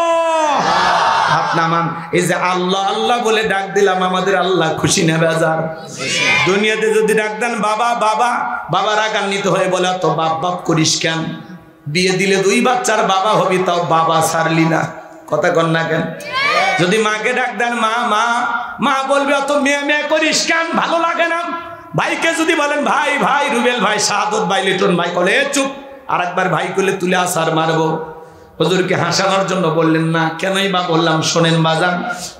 হাত নামান। এই যে আল্লাহ আল্লাহ বলে ডাক দিলাম, আমাদের আল্লাহ খুশি না বেজার? দুনিয়াতে যদি ডাক দেন বাবা বাবা, বাবা রাগান্বিত হয়ে বলে তো বাপ বাপ করিস কেন? বিয়ে দিলে 2 বাচ্চার বাবা হবি, তাও বাবা ছাড়লি না। কথা কন না কেন? যদি মাকে ডাক দেন মা মা, মা বলবে অত মেয়ে মেয়ে করিস কেন? ভালো লাগে না। ভাইকে যদি বলেন ভাই ভাই, রুবেল ভাই, শাহাদত ভাই, লিটন ভাই, বলে চুপ। আর একবার ভাই করলে তুলে আসার মারবো। হুজুরকে হাসানোর জন্য বললেন না, কেনই বা বললাম? শোনেন বাজান,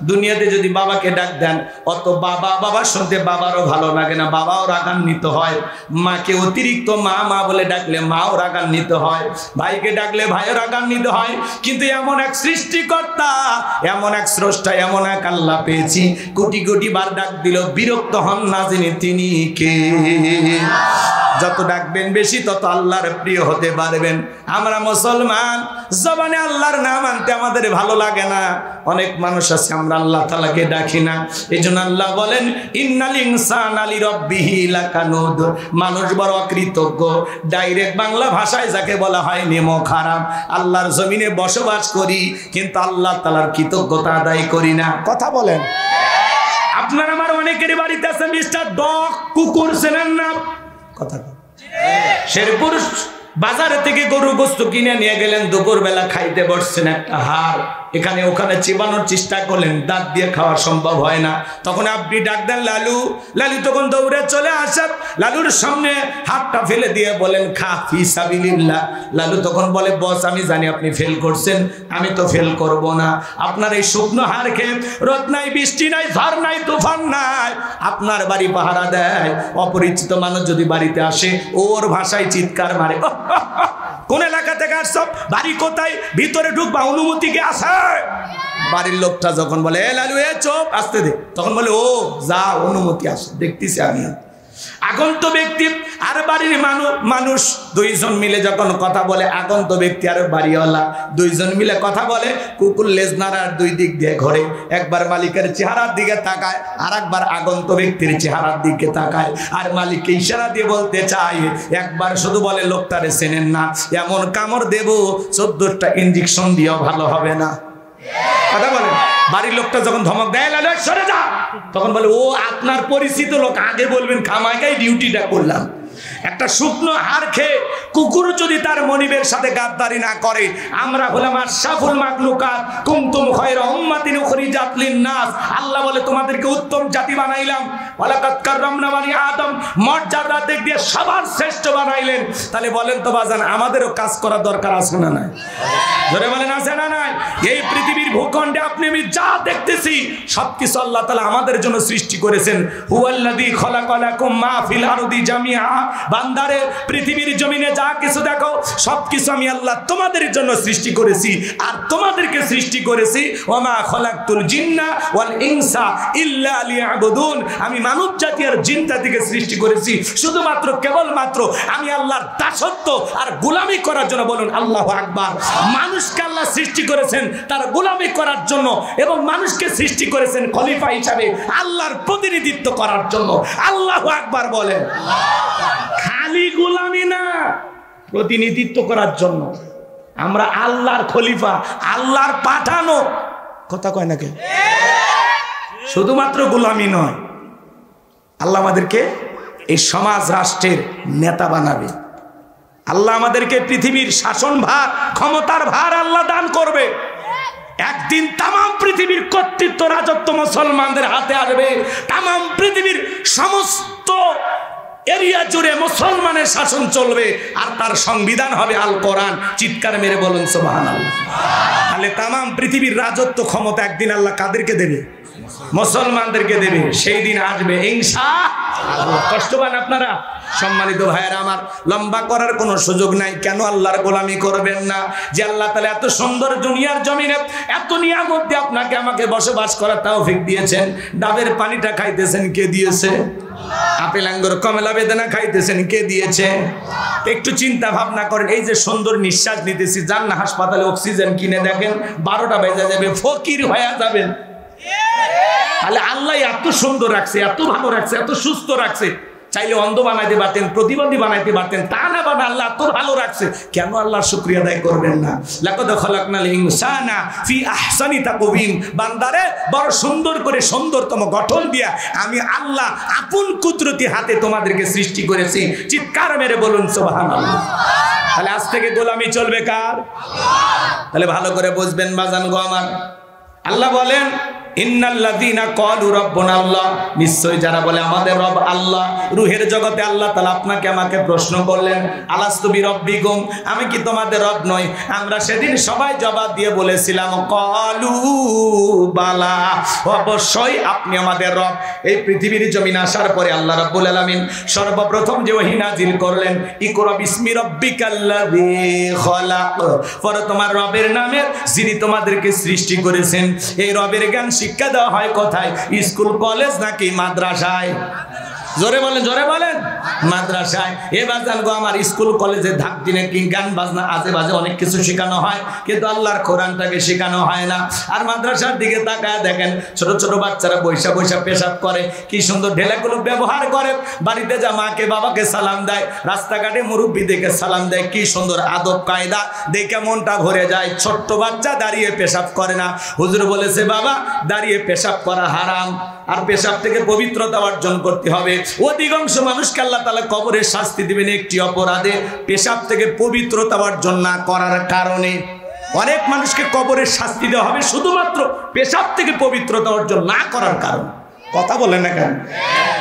দুনিয়াতে যদি বাবাকে ডাক দেন, অত বাবা বাবা শুনতে বাবারও ভালো লাগে না, বাবাও রাগান্বিত হয়। মাকে অতিরিক্ত মা মা বলে ডাকলে মাও রাগান্বিত হয়, ভাইকে ডাকলে ভাইও রাগান্বিত হয়। কিন্তু এমন এক সৃষ্টিকর্তা, এমন এক স্রষ্টা, এমন এক আল্লাহ পেয়েছি, কোটি কোটি বার ডাক দিল বিরক্ত হন না জেনে তিনি কে। যত ডাকবেন বেশি তত আল্লাহর প্রিয় হতে পারবেন। আমরা মুসলমান, জবানে আল্লাহর নাম আনতে আমাদের ভালো লাগে না। অনেক মানুষ আছে আমরা আল্লাহ তাআলাকে ডাকি না। এজন্য আল্লাহ বলেন ইন্নাল ইনসানা লিরাব্বিহি লাকানুদ, মানুষ বড় অকৃতজ্ঞ। ডাইরেক্ট বাংলা ভাষায় যাকে বলা হয় নেমো খারাপ। আল্লাহর জমিনে বসবাস করি কিন্তু আল্লাহ তাআলার কৃতজ্ঞতা আদায় করি না। কথা বলেন। আপনার আমার অনেকের বাড়িতে আছে মিস্টার ডগ, কুকুর চেনেন না? কথা শেরপুর বাজারে থেকে গরু গোস্ত কিনে নিয়ে গেলেন, দুপুর বেলা খাইতে বসছেন, একটা হাড় এখানে ওখানে চিবানোর চেষ্টা করলেন, দাঁত দিয়ে খাওয়া সম্ভব হয় না। তখন আপনি ডাক দেন লালু, লালু তখন দৌড়ে চলে আসেন, লালুর সামনে হাতটা ফেলে দিয়ে বলেন খা ফি সাবিলিল্লাহ। লালু তখন বলে বস আমি জানি আপনি ফেল করছেন, আমি তো ফেল করব না। আপনার এই শুকনো হাড় খেয়ে রোদ নাই, বৃষ্টি নাই, ঝড় নাই, তুফান নাই, আপনার বাড়ি পাহারা দেয়। অপরিচিত মানুষ যদি বাড়িতে আসে ওর ভাষায় চিৎকার মারে, কোন এলাকা থেকে আসছো, বাড়ি কোথায়, ভিতরে ঢুকবা, অনুমতি কে আছে? বাড়ির লোকটা যখন বলে এ লালু এ চোপ আসতে দে, তখন বলে ও যা অনুমতি আছে, দেখতেছি আমি। আগন্ত ব্যক্তি আর বাড়ির মানুষ দুইজন মিলে যখন কথা বলে, আগন্ত ব্যক্তি আর বাড়িওয়ালা দুইজন মিলে কথা বলে, কুকুর লেজ নাড়ার দুই দিক দিয়ে ঘোরে, একবার মালিকের চেহারার দিকে তাকায়, আর একবার আগন্ত ব্যক্তির চেহারার দিকে তাকায়, আর মালিককে ইশারা দিয়ে বলতে চায়, একবার শুধু বলে লোকটারে চেনেন না, এমন কামড় দেব 14টা ইঞ্জেকশন দিয়েও ভালো হবে না। কথা বলেন। বাড়ির লোকটা যখন ধমক দেয় লালু সরে যা, তখন বলে ও আপনার পরিচিত লোক, আগে বলবেন খামাকাই ডিউটিটা করলাম। একটা শুকনো হাড় খেয়ে কুকুর যদি তার মনিবের সাথে গাদ্দারি না করে, আমরা হলাম আশরাফুল মাখলুকাত, কুনতুম খায়রা উম্মাতিন উখরিজাত লিন-নাস। আল্লাহ বলে তোমাদেরকে উত্তম জাতি বানাইলাম, ওয়ালাকাদ কাররামনা বানি আদম, মর্যাদা দিক দিয়ে সবার শ্রেষ্ঠ বানাইলেন। তাহলে বলেন তো বাজান আমাদেরও কাজ করার দরকার আছে না নাই? জোরে বলেন আছে না নাই? এই পৃথিবীর ভূখণ্ডে আপনি আমি যা দেখতেছি সবকিছু আল্লাহ তাআলা আমাদের জন্য সৃষ্টি করেছেন। হুয়াল্লাযী খালাকালাকুম মা ফিল আরদি জামিআ। বান্দারে পৃথিবীর জমিনে যা কিছু দেখো সবকিছু আমি আল্লাহ তোমাদের জন্য সৃষ্টি করেছি, আর তোমাদেরকে সৃষ্টি করেছি ওমা খলাকতুল জিন্না ওয়াল ইনসা ইল্লা লিয়াবুদুন। আমি মানব জাতি আর জিন জাতিকে সৃষ্টি করেছি শুধুমাত্র কেবলমাত্র আমি আল্লাহর দাসত্ব আর গোলামি করার জন্য। বলুন আল্লাহু আকবার। মানুষকে আল্লাহ সৃষ্টি করেছেন তার গোলামি করার জন্য, এবং মানুষকে সৃষ্টি করেছেন খলিফা হিসাবে আল্লাহর প্রতিনিধিত্ব করার জন্য। আল্লাহু আকবার বলেন। খালি গোলামি না, প্রতিনিধিত্ব করার জন্য। আমরা আল্লাহর খলিফা, আল্লাহর পাঠানো। কথা কয় নাকি? শুধুমাত্র গোলামি নয়, আল্লাহ আমাদেরকে এই সমাজ রাষ্ট্রের নেতা বানাবে। আল্লাহ আমাদেরকে পৃথিবীর শাসন ভার, ক্ষমতার ভার আল্লাহ দান করবে। একদিন তাম পৃথিবীর কর্তৃত্ব রাজত্ব মুসলমানদের হাতে আসবে। তাম পৃথিবীর সমস্ত এরিয়া জুড়ে মুসলমানের শাসন চলবে, আর তার সংবিধান হবে আল কোরআন। চিৎকার মেরে বলুন সুবহানাল্লাহ। তাহলে তাম পৃথিবীর রাজত্ব ক্ষমতা একদিন আল্লাহ কাদেরকে দেবে? মুসলমানদেরকে দেবে। সেই দিন আসবে ইনশাআল্লাহ। কষ্ট পান আপনারা? সম্মানিত ভাইয়েরা আমার, লম্বা করার কোনো সুযোগ নাই। কেন আল্লাহর গোলামি করবেন না? যে আল্লাহ তাআলা এত সুন্দর দুনিয়ার জমিনে এত নিয়ামত দিয়ে আপনাকে আমাকে বসবাস করার তৌফিক দিয়েছেন। ডাবের পানিটা খাইতেছেন কে দিয়েছে? আপেল আঙ্গুর কমলা বেদানা খাইতেছেন কে দিয়েছে? একটু চিন্তা ভাবনা করেন। এই যে সুন্দর নিঃশ্বাস নিতেছি, যান না হাসপাতালে অক্সিজেন কিনে দেখেন, 12টা বেজে যাবে, ফকির হয়ে যাবেন। তাহলে আল্লাহ এত সুন্দর রাখছে, এত ভালো রাখছে, এত সুস্থ রাখছে। চাইলে অন্ধ বানাইতে পারতেন, প্রতিবন্ধী বানাইতে পারতেন, তা না বানা আল্লাহ এত ভালো রাখছে। কেন আল্লাহর শুকরিয়া আদায় করবেন না? লাকাদ খালাকনাল ইনসানা ফি আহসানি তাকওয়িম। বান্দারে বড় সুন্দর করে সুন্দরতম গঠন দিয়া আমি আল্লাহ আপন কুদরতি হাতে তোমাদেরকে সৃষ্টি করেছি। চিৎকার মেরে বলুন সুবহানাল্লাহ। তাহলে আজ থেকে গোলামি চলবে কার? তাহলে ভালো করে বুঝবেন বাজান গো আমার। আল্লাহ বলেন ইন্নাল্লাযীনা ক্বালু রাব্বুনা আল্লাহ, নিশ্চয় যারা বলে আমাদের রব আল্লাহ। রূহের জগতে আল্লাহ তাআলা আপনাকে আমাকে প্রশ্ন করলেন আলাস্তু বিরাব্বিকুম, আমি কি তোমাদের রব নই? আমরা সেদিন সবাই জবাব দিয়ে বলেছিলাম ক্বালু বালা, অবশ্যই আপনি আমাদের রব। এই পৃথিবীর জমিন আসার পরে আল্লাহ রাব্বুল আলামিন সর্বপ্রথম যে ওহী নাজিল করলেন ইকরা বিসমি রাব্বিকাল্লাযী খলাক, পরে তোমার রবের নামে যিনি তোমাদেরকে সৃষ্টি করেছেন। এই রবের জ্ঞান শিক্ষা দেওয়া হয় কোথায়? স্কুল কলেজ নাকি মাদ্রাসায়? জোরে বলেন, জোরে বলেন। মাদ্রাসায়। এবার জানবো আমার স্কুল কলেজে ধাক দিনে কি গান বাজনা আজে বাজে অনেক কিছু শেখানো হয়, কিন্তু আল্লাহর কোরআনটাকে শেখানো হয় না। আর মাদ্রাসার দিকে তাকায় দেখেন ছোট ছোট বাচ্চারা বৈশা বৈশা পেশাব করে, কি সুন্দর ঢেলাগুলো ব্যবহার করে। বাড়িতে যা মাকে বাবাকে সালাম দেয়, রাস্তাঘাটে মুরব্বী দেখে সালাম দেয়, কি সুন্দর আদব কায়দা, দেখে মনটা ভরে যায়। ছোট্ট বাচ্চা দাঁড়িয়ে পেশাব করে না। হুজুর বলেছে বাবা দাঁড়িয়ে পেশাব করা হারাম। আর পেশাব থেকে পবিত্রতা অর্জন করতে হবে। অধিকাংশ মানুষকে আল্লাহ তাআলা কবরের শাস্তি দিবেন একটি অপরাধে, পেশাব থেকে পবিত্রতা অর্জন না করার কারণে। অনেক মানুষকে কবরের শাস্তি দেওয়া হবে শুধুমাত্র পেশাব থেকে পবিত্রতা অর্জন না করার কারণে। কথা বলেন না কেন?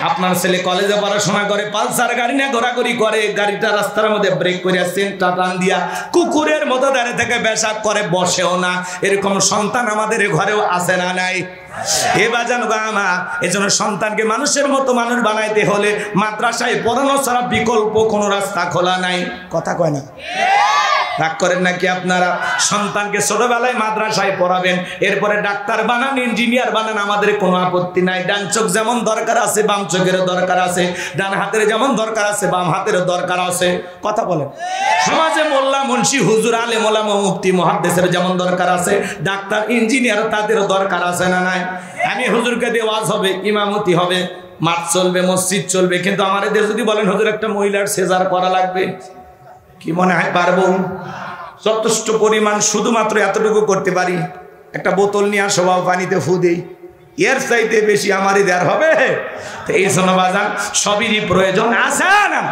আপনার ছেলে কলেজে পড়াশোনা করে, পালসার গাড়ি নিয়ে ঘোরাঘুরি করে, গাড়িটা রাস্তার মধ্যে ব্রেক করে সেন্টার টান দিয়া কুকুরের মতো দাঁড়িয়ে থেকে পেশাব করে, বসেও না। এরকম সন্তান আমাদের ঘরেও আছে না নাই? এ বাজান গামা, এজন্য সন্তানকে মানুষের মতো মানুষ বানাইতে হলে মাদ্রাসায় পড়ানো ছাড়া বিকল্প কোনো রাস্তা খোলা নাই। কথা কয় না? রাগ করেন নাকি আপনারা? সন্তানকে ছোটবেলায় মাদ্রাসায় পড়াবেন, এরপরে ডাক্তার বানান, ইঞ্জিনিয়ার বানান, আমাদের কোনো আপত্তি নাই। ডান চোখ যেমন দরকার আছে বাম চোখেরও দরকার আছে, ডান হাতের যেমন দরকার আছে বাম হাতেরও দরকার আছে। কথা বলেন। সমাজে মোল্লা মুন্সি হুজুর আলেম ওলামা মুফতি মুহাদ্দিসের যেমন দরকার আছে, ডাক্তার ইঞ্জিনিয়ার তাদেরও দরকার আছে না নাই? আমি হুজুরকে দিয়ে ওয়াজ হবে, ইমামতি হবে, মাঠ চলবে, মসজিদ চলবে, কিন্তু আমাদের যদি বলেন হুজুর একটা মহিলার সেজার করা লাগবে, কি মনে হয় পারবো? যথেষ্ট পরিমাণ শুধুমাত্র এতটুকু করতে পারি, একটা বোতল নিয়ে আসো বাবা, পানিতে ফু দেই, এর চাইতে বেশি আমারই দেওয়ার হবে? তো এই জন্য বাজান সবেরই প্রয়োজন আছে না?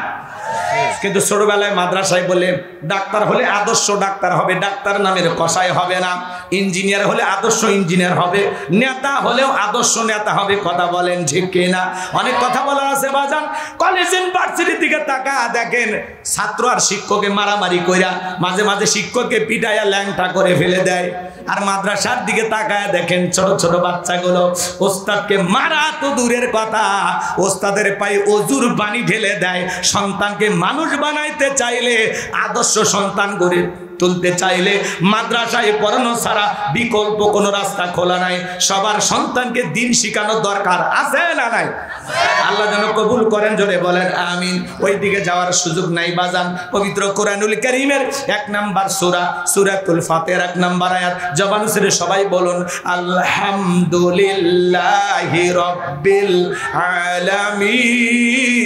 কিন্তু ছোটবেলায় মাদ্রাসায় বলে ডাক্তার হলে আদর্শ ডাক্তার হবে, ডাক্তার নামের কসাই হবে না। ইঞ্জিনিয়ার হলে আদর্শ ইঞ্জিনিয়ার হবে, নেতা হলেও আদর্শ নেতা হবে। কথা বলেন ঠিক কিনা? অনেক কথা বলার আছে বাজান। কলেজ ইউনিভার্সিটির দিকে তাকা দেখেন, ছাত্র আর শিক্ষককে মারামারি কইরা মাঝে মাঝে শিক্ষককে পিটাইয়া ল্যাংটা করে ফেলে দেয়। আর মাদ্রাসার দিকে তাকায় দেখেন ছোট ছোট বাচ্চাগুলো ওস্তাদকে মারা তো দূরের কথা, ওস্তাদের পায়ে অজুর পানি ঢেলে দেয়। সন্তানকে মানুষ বানাইতে চাইলে, আদর্শ সন্তান গড়ে তুলতে চাইলে মাদ্রাসায় পড়ানো ছাড়া বিকল্প কোনো রাস্তা খোলা নাই। সবার সন্তানকে দিন শিখানোর দরকার আছে না নাই? আল্লাহ যেন কবুল করেন, জোরে বলেন আমিন। ওই দিকে যাওয়ার সুযোগ নাই বাজান। পবিত্র কোরআনুল কারীমের 1 নাম্বার সূরা সূরাতুল ফাতিহার 1 নাম্বার আয়াত জবান ছেড়ে সবাই বলুন আলহামদুলিল্লাহি রাব্বিল আলামিন।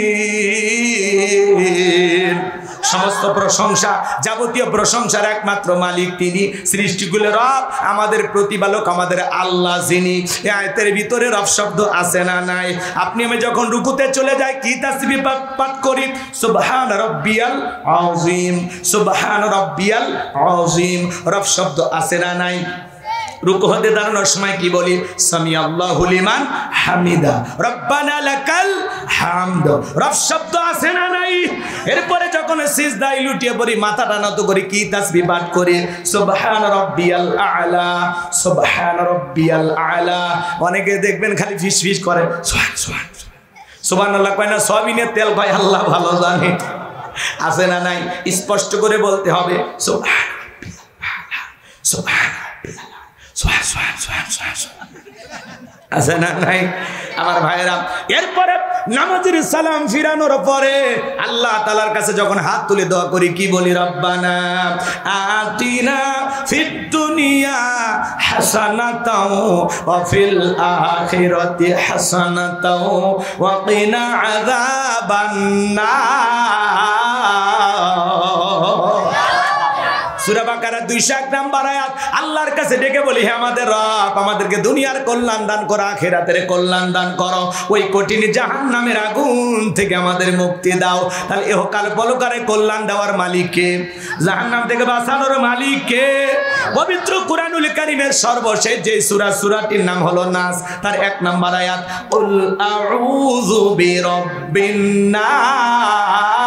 সমস্ত প্রশংসা, যাবতীয় প্রশংসার একমাত্র মালিক তিনি, সৃষ্টিগুলোর রব, আমাদের প্রতিপালক, আমাদের আল্লাহ যিনি। এই আয়াতের ভিতরে রব শব্দ আছে না নাই? আপনি আমি যখন রুকুতে চলে যাই কি তাসবিহ পাঠ করি? সুবহান রাব্বিয়াল আযীম, সুবহান রাব্বিয়াল আযীম। রব শব্দ আছে না নাই? রুকু হতে দাঁড়ানোর সময় কি বলি? সামি আল্লাহু লিমান হামিদা, রব্বানা লাকাল হামদ। রব শব্দ আছে না নাই? এরপরে যখন সিজদায় লুটিয়ে পড়ি, মাথাটা নত করি, কি তাসবিহ পাঠ করি? সুবহান রাব্বিয়াল আ'লা, সুবহান রাব্বিয়াল আ'লা। অনেকে দেখবেন খালি ফিসফিস করে, সুবহান সুবহান সুবহানাল্লাহ কয় না, সয়াবিনের তেল ভাই আল্লাহ ভালো জানে। আছে না নাই? স্পষ্ট করে বলতে হবে সুবহান সুবহান আছে না নাই? আমার ভাইরা, এরপরে নামাজের সালাম ফিরানোর পরে আল্লাহ তাআলার কাছে যখন হাত তুলে দোয়া করি কি বলি? রব্বানা আতিনা ফিদ দুনিয়া হাসানাতাও ওয়া ফিল আখিরাতি হাসানাতাও ওয়া কিনা আযাবান নার। সূরা বাকারা 201 নাম্বার আয়াত। আল্লাহর কাছে ডেকে বলি, হে আমাদের রব, আমাদেরকে দুনিয়ার কল্যাণ দান করো, আখিরাতের কল্যাণ দান করো, ওই কঠিন জাহান্নামের আগুন থেকে আমাদের মুক্তি দাও। তাহলে ইহকাল পরকালে কল্যাণ দেওয়ার মালিক কে? জাহান্নাম থেকে বাঁচানোর মালিক কে? পবিত্র কুরআনুল কারীমের সর্বশেষ যে সূরা, সূরাটির নাম হলো নাস, তার 1 নাম্বার আয়াত, কুল আউযু বিরাব্বিন নাস।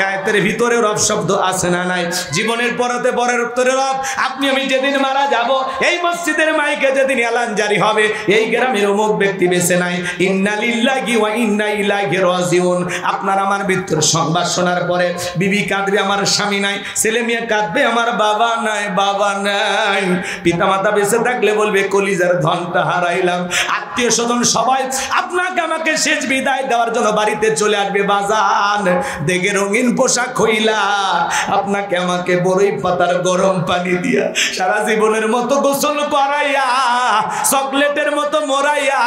আয়াতের ভিতরে রব শব্দ আছে না নাই? জীবনের পরতে পরের উত্তরে রব। আপনি আমি যেদিন মারা যাব, এই মসজিদের মাইকে যেদিন এলান জারি হবে, এই গ্রামের অমুক ব্যক্তি বেঁচে নাই, ইন্না লিল্লাহি ওয়া ইন্না ইলাইহি রাজিউন। আপনার আমার মৃত্যুর সংবাদ শোনার পরে বিবি কাঁদবে, আমার স্বামী নাই, ছেলে মেয়ে কাঁদবে, আমার বাবা নাই, বাবা নাই। পিতামাতা বেঁচে থাকলে বলবে কলিজার ধনটা হারাইলাম। আত্মীয় স্বজন সবাই আপনাকে আমাকে শেষ বিদায় দেওয়ার জন্য বাড়িতে চলে আসবে। বাজান দেখে রঙিন পোশাক পোশাক হইলা আপনাকে আমাকে বড়ই পাতার গরম পানি দিয়া সারা জীবনের মতো গোসল করাইয়া চকলেটের মতো মোরাইয়া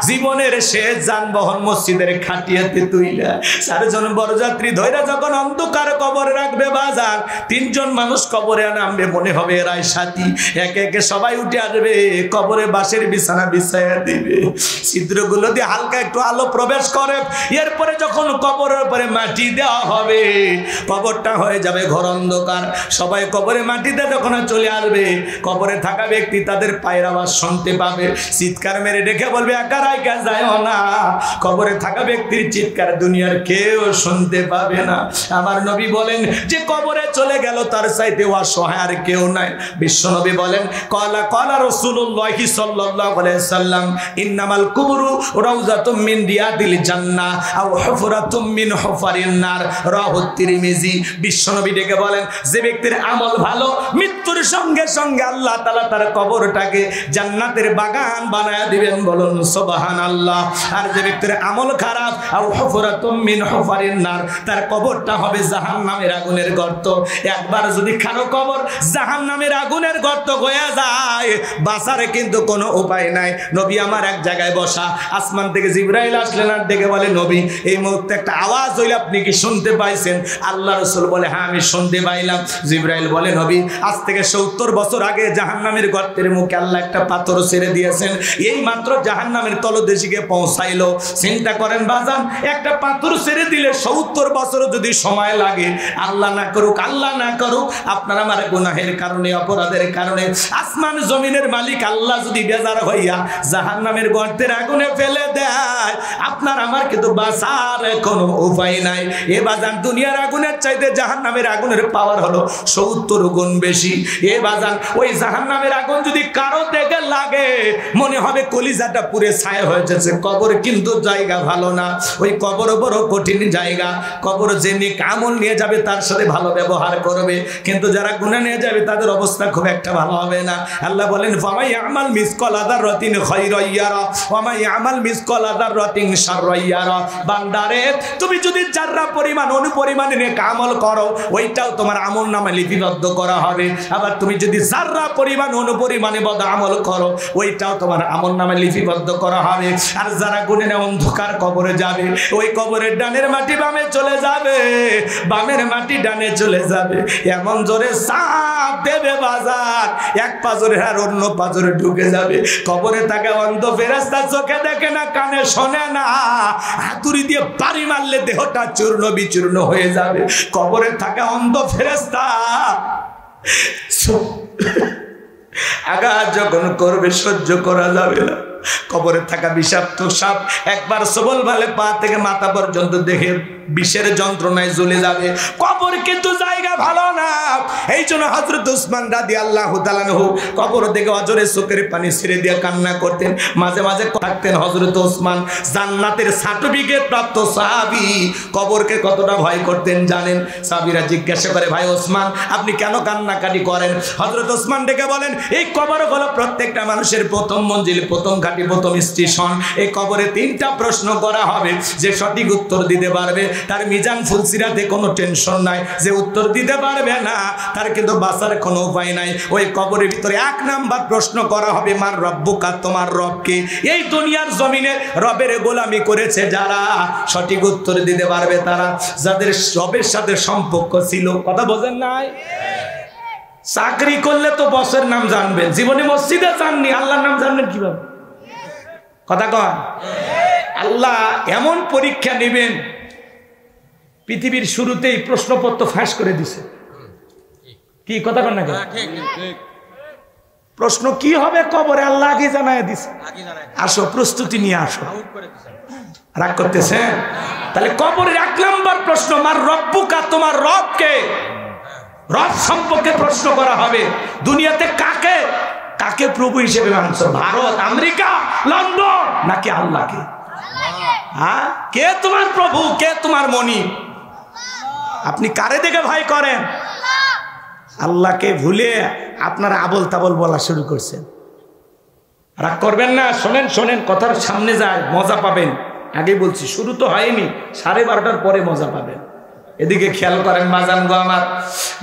জীবনের শেষ যানবাহন মসজিদের খাটিয়াতে তুইলা 4 জন বরযাত্রী ধইরা যখন অন্ধকার কবরে রাখবে বাজার 3 জন মানুষ কবরে নামবে মনে হবে এরাই সাথী একে একে সবাই উঠে আসবে কবরে বাঁশের বিছানা বিছাইয়া দিবে ছিদ্রগুলো দিয়ে হালকা একটু আলো প্রবেশ করে এরপরে যখন কবরের উপরে মাটি দেওয়া হবে কবরটা হয়ে যাবে ঘর অন্ধকার সবাই কবরে মাটিতে যখন চলে আসবে কবরে থাকা ব্যক্তি তাদের পায়ের আওয়াজ শুনতে পাবে চিৎকার মেরে ডেকে বলবে একা রাইকা যায়ও না কবরে থাকা ব্যক্তির চিৎকার দুনিয়ার কেউ শুনতে পাবে না আমার নবী বলেন যে কবরে চলে গেল তার চাইতে অসহায় আর কেউ নাই বিশ্বনবী বলেন ক্বালা রাসূলুল্লাহ সাল্লাল্লাহু আলাইহি সাল্লাম ইন্নামাল কুবুরু রাউযাতুম মিন রিয়াদিল জান্নাহ আও হুফরাতুম মিন হুফারিন নার রাওয়াহু তিরমিজি বিশ্বনবী ডেকে বলেন যে ব্যক্তির আমল ভালো মৃত্যুর সঙ্গে সঙ্গে আল্লাহ তাআলা তার কবরটাকে জান্নাতের বাগান বানায়া দিবেন বলুন সুবহানাল্লাহ আর যে ব্যক্তির আমল খারাপ আও হুফরাতুম মিন হুফারিন নার তার কবরটা হবে জাহান্নামের আগুনের গর্ত একবার যদি কারো কবর জাহান্নামের আগুনের গর্ত হয়ে যায় বাঁচার কিন্তু কোনো উপায় নাই নবী আমার এক জায়গায় বসা আসমান থেকে জিবরাইল আসলেন আর ডেকে বলে নবী এই মুহূর্তে একটা আওয়াজ হইল আপনি কি শুনতে পাইছেন আল্লাহ রাসূল বলে হ্যাঁ আমি শুনতে পাইলাম জিবরাইল বলে নবী আজ থেকে 70 বছর আগে জাহান্নামের গর্তের মুখে আল্লাহ একটা পাথর ছেড়ে দিয়েছেন এই মাত্র জাহান্নামের তলদেশে পৌঁছাইলো চিন্তা করেন বাজান একটা পাথর ছেড়ে দিলে 70 বছর যদি সময় লাগে আল্লাহ না করুক আপনার আমার গুনাহের কারণে অপরাধের কারণে আসমান জমিনের মালিক আল্লাহ যদি বেজার হইয়া জাহান্নামের গর্তের আগুনে ফেলে দেয় আপনার আমার কিন্তু বাঁচার কোনো উপায় নাই এ বাজান দুনিয়ার আগুনের চাইতে জাহান্নামের আগুনের পাওয়ার হলো 70 গুণ বেশি এ বাজান ওই জাহান্নামের আগুন যদি কারো দেখে লাগে মনে হবে কলিজাটা পুরে ছায়া হয়ে যাচ্ছে কবর কিন্তু জায়গা ভালো না ওই কবর বড় কঠিন জায়গা কবর যে নেক আমল নিয়ে যাবে তার সাথে ভালো ব্যবহার করবে কিন্তু যারা গুনাহ নিয়ে যাবে তাদের অবস্থা খুব একটা ভালো হবে না আল্লাহ বলেন ফামাই আমাল মিসকাল যাররাতিন খায়রান ইয়ারা ওয়া মাই আমাল মিসকাল যাররাতিন শাররান ইয়ারা বান্দারে তুমি যদি যাররা পরিমাণ অনুপরিমাণে নেক আমল করো ওইটাও তোমার আমলনামায় লিপিবদ্ধ করা হবে আবার তুমি যদি যাররা পরিমাণ অনুপরিমাণে বদ আমল করো ওইটাও তোমার আমলনামায় লিপিবদ্ধ করা হবে আর যারা গুনাহ নিয়ে অন্ধকার কবরে যাবে ওই কবরের ডানের মাটি বামে চলে যাবে বামের মাটি ডানে চলে যাবে এমন জোরে সাপ দেবে বাজার এক পাজরে আর অন্য পাজরে ঢুকে যাবে কবরে থাকা অন্ধ ফেরেশতা চোখে দেখে না কানে শোনে না হাতুড়ি দিয়ে বাড়ি মারলে দেহটা চূর্ণ বিচূর্ণ হয়ে যাবে কবরে থাকা অন্ধ ফেরেশতা আঘাত যখন করবে সহ্য করা যাবে না কবরে থাকা বিষাক্ত সাপ একবার সবল ভালে পা থেকে মাথা পর্যন্ত দেখে বিষের যন্ত্রণায় জ্বলে যাবে কবর কিন্তু জায়গা ভালো না এই জন্য হযরত ওসমান রাদিয়াল্লাহু তাআলা আনহু কবর দেখে অজরে চোখের পানি ছেড়ে দিয়ে কান্না করতেন মাঝে মাঝে থাকতেন হযরত ওসমান জান্নাতের সার্টিফিকেট প্রাপ্ত সাহাবী কবরকে কতটা ভয় করতেন জানেন সাহাবীরা জিজ্ঞাসা করে ভাই ওসমান আপনি কেন কান্নাকাটি করেন হযরত ওসমান ডেকে বলেন এই কবর হলো প্রত্যেকটা মানুষের প্রথম মঞ্জিল প্রথম ঘাটি প্রথম স্টেশন এই কবরে 3টা প্রশ্ন করা হবে যে সঠিক উত্তর দিতে পারবে তার মিজান ফুলসিরাতে কোনো টেনশন নাই যে উত্তর দিতে পারবে না তার কিন্তু বাঁচার কোনো উপায় নাই ওই কবরের ভিতরে 1 নাম্বার প্রশ্ন করা হবে মার রব্বুকা তোমার রব কে এই দুনিয়ার জমিনে রবের গোলামি করেছে যারা সঠিক উত্তর দিতে পারবে তারা যাদের রবের সাথে সম্পর্ক ছিল কথা বোঝেন নাই চাকরি করলে তো বসের নাম জানবেন জীবনে মসজিদে জাননি আল্লাহর নাম জানবেন কিভাবে কথা কন আল্লাহ এমন পরীক্ষা নেবেন পৃথিবীর শুরুতেই প্রশ্নপত্র ফাঁস করে দিছে কি কথা কন না প্রশ্ন কি হবে কবরে আল্লাহ আগে জানায় দিছে আসো প্রস্তুতি নিয়ে আসো রাগ করতেছে তাহলে কবরের 1 নাম্বার প্রশ্ন মার রব্বুকা তোমার রব কে রব সম্পর্কে প্রশ্ন করা হবে দুনিয়াতে কাকে কাকে প্রভু হিসেবে মানছো ভারত আমেরিকা লন্ডন নাকি আল্লাহকে হ্যাঁ কে তোমার প্রভু কে তোমার মনি আপনি কারে দেখে ভয় করেন আল্লাহকে ভুলে আপনারা আবল তাবল বলা শুরু করছেন রাগ করবেন না শোনেন শোনেন কথার সামনে যায় মজা পাবেন আগে বলছি শুরু তো হয়নি 12:30টার পরে মজা পাবেন এদিকে খেয়াল করেন বাজান গো আমার,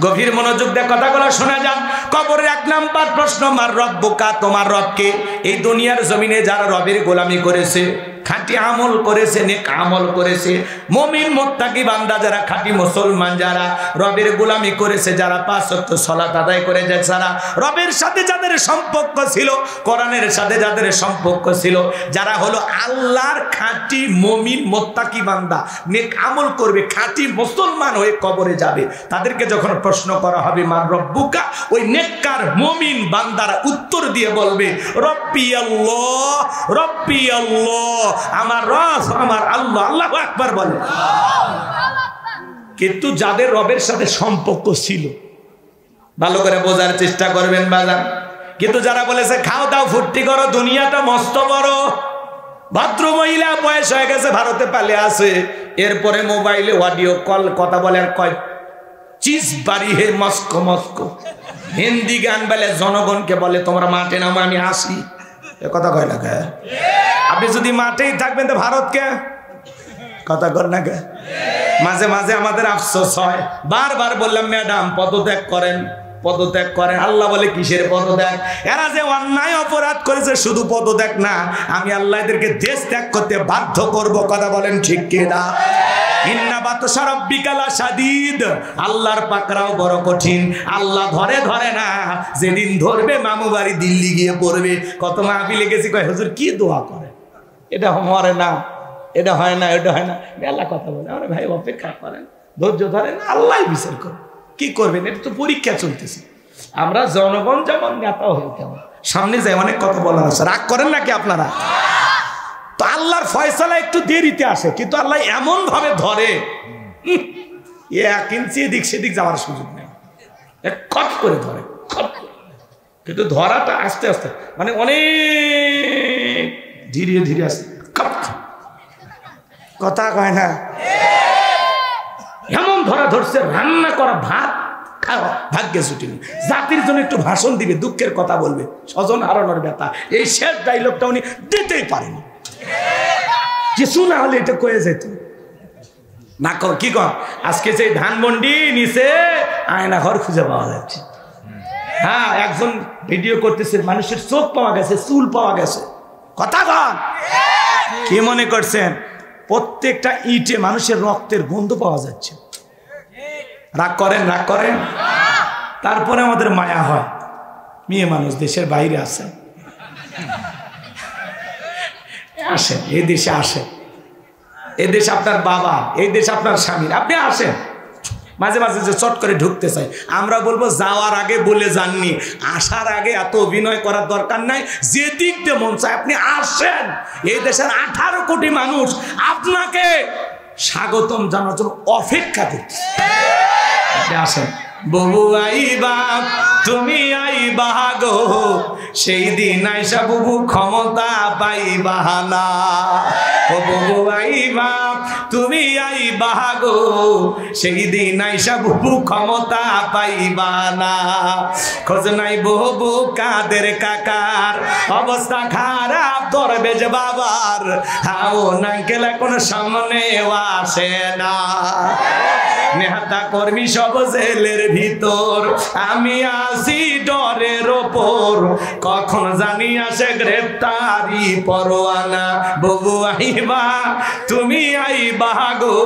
গভীর মনোযোগ দিয়ে কথাগুলো শোনা যান। কবরের 1 নাম্বার প্রশ্ন, মার রব্বুকা, তোমার রবকে। এই দুনিয়ার জমিনে যারা রবের গোলামি করেছে, খাঁটি আমল করেছে, নেক আমল করেছে, মুমিন মুত্তাকি বান্দা যারা, খাঁটি মুসলমান যারা রবের গোলামি করেছে, যারা 5 ওয়াক্ত সালাত আদায় করে যায়, যারা রবের সাথে যাদের সম্পর্ক ছিল, কোরআনের সাথে যাদের সম্পর্ক ছিল, যারা হলো আল্লাহর খাঁটি মুমিন মুত্তাকি বান্দা, নেক আমল করবে, খাঁটি মুসলমান হয়ে কবরে যাবে, তাদেরকে যখন প্রশ্ন করা হবে মান রব্বুকা, ওই নেককার মুমিন বান্দারা উত্তর দিয়ে বলবে রব্বি আল্লাহ, রব্বি আল্লাহ, আমার রব আমার আল্লাহ। আল্লাহু আকবার বলে। কিন্তু যাদের রবের সাথে সম্পর্ক ছিল, ভালো করে বোঝার চেষ্টা করবেন বাজার, কিন্তু যারা বলেছে খাও দাও ফুর্তি করো, দুনিয়াটা মস্ত বড়, ভদ্র মহিলা বয়স হয়ে গেছে, ভারতে পালে আছে, এরপরে মোবাইলে অডিও কল কথা বলে, আর কয় চিজ বাড়ি হে মস্কো মস্কো, হিন্দি গান বলে, জনগণকে বলে তোমরা মাঠে নামো আমি আসি, এ কথা কয় না কে? আপনি যদি মাঠেই থাকবেন তো ভারতকে কথা কর না কে? মাঝে মাঝে আমাদের আফসোস হয়, বারবার বললাম ম্যাডাম পদত্যাগ করেন, পদত্যাগ করেন। আল্লাহ বলে কিসের পদত্যাগ? এরা যে অন্যায় অপরাধ করেছে, শুধু পদত্যাগ না, আমি আল্লাহ এদেরকে দেশ ত্যাগ করতে বাধ্য করব। কথা বলেন ঠিক কিনা? ইন্না বাতশা রাব্বিকা লাশাদীদ, আল্লাহর পাকড়াও বড় কঠিন, আল্লাহ ধরে ধরে না, যেদিন ধরবে মামু বাড়ি দিল্লি গিয়ে পড়বে। কত মাহফিলে গেছি, কয় হুজুর কি দোয়া করে, এটা মরে না, এটা হয় না, এটা হয় না, মেলা কথা বলে। আরে ভাই অপেক্ষা করেন, ধৈর্য ধরেন, আল্লাহ বিচার করে। কি করবেন? এটা তো পরীক্ষা চলতেছে। আমরা জনগণ যেমন, নেতাও হই তেমন, সামনে যাই অনেক কথা বলার আছে। রাগ করেন নাকি আপনারা? তো আল্লাহর ফয়সালা একটু দেরিতে আসে, কিন্তু আল্লাহ এমন ভাবে ধরে, 1 ইঞ্চি এদিক সেদিক যাওয়ার সুযোগ নেই, খট করে ধরে, খট করে। কিন্তু ধরাটা আস্তে আস্তে, মানে অনেক ধীরে ধীরে আসে, কথা কয় না, এমন ধরা ধরছে, রান্না করা ভাত খাওয়া ভাগ্যে ছুটিনি। জাতির জন্য একটু ভাষণ দিবে, দুঃখের কথা বলবে, স্বজন হারানোর ব্যথা, এই শেষ ডায়লগটা উনি দিতেই পারেনি। কিছু না হলে এটা কয়ে যেত না। কি কর, আজকে সেই ধানমন্ডি নিচে আয়না ঘর খুঁজে পাওয়া যাচ্ছে। হ্যাঁ, একজন ভিডিও করতেছে, মানুষের চোখ পাওয়া গেছে, চুল পাওয়া গেছে। কথা কন, কি মনে করছেন? প্রত্যেকটা ইটে মানুষের রক্তের গন্ধ পাওয়া যাচ্ছে। রাগ করেন, রাগ করেন। তারপরে আমাদের মায়া হয়, মেয়ে মানুষ দেশের বাইরে আছে, আসেন এই দেশে, আসেন এই দেশে আপনার বাবা, এই দেশে আপনার স্বামীর, আপনি আসেন। মাঝে মাঝে যে চট করে ঢুকতে চাই, আমরা বলবো যাওয়ার আগে বলে যাননি, আসার আগে এত অভিনয় করার দরকার নাই, যে দিক দিয়ে মন চায় আপনি আসেন। এই দেশের 18 কোটি মানুষ আপনাকে স্বাগতম জানার জন্য অপেক্ষা করছে। আসেন। ববু আইবা, তুমি আইবা গো, সেই দিন আইসা বুবু ক্ষমতা পাইবা না। ও ববু আইবা, তুমি আইবা গো, সেই দিন আইসা বুবু ক্ষমতা পাইবা না। খোঁজ নাই ববু কাদের কাকার, অবস্থা খারাপ দরবেশ বাবার, হাও নাঙ্কেল এখন সামনে আসে না। নেতা কর্মী সব জেলের ভিতর, আমি আসি ডরের ওপর, কখন জানি আসে গ্রেপ্তারি পরোয়ানা। ববু আইবা, তুমি আইবা গো,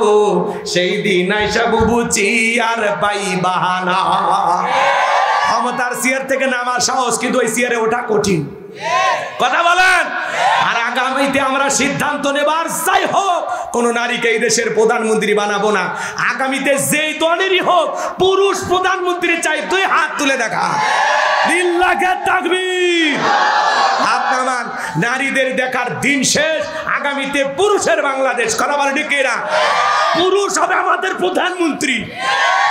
সেই দিন আইসা বুবু চিয়ার পাইবা না। ক্ষমতার চেয়ার থেকে নামার সাহস, কিন্তু ওই চেয়ারে ওঠা কঠিন। কথা বলেন। আর আগামীতে আমরা সিদ্ধান্ত নেবার, যাই হোক কোন নারীকে এই দেশের প্রধানমন্ত্রী বানাবো না। আগামীতে যেই দলেরই হোক, পুরুষ প্রধানমন্ত্রী চাই, তুই হাত তুলে দেখা। লিল্লাহি তাকবীর। হাত নামান। নারীদের দেখার দিন শেষ, আগামীতে পুরুষের বাংলাদেশ। কথা বলে ঠিক না? পুরুষ হবে আমাদের প্রধানমন্ত্রী,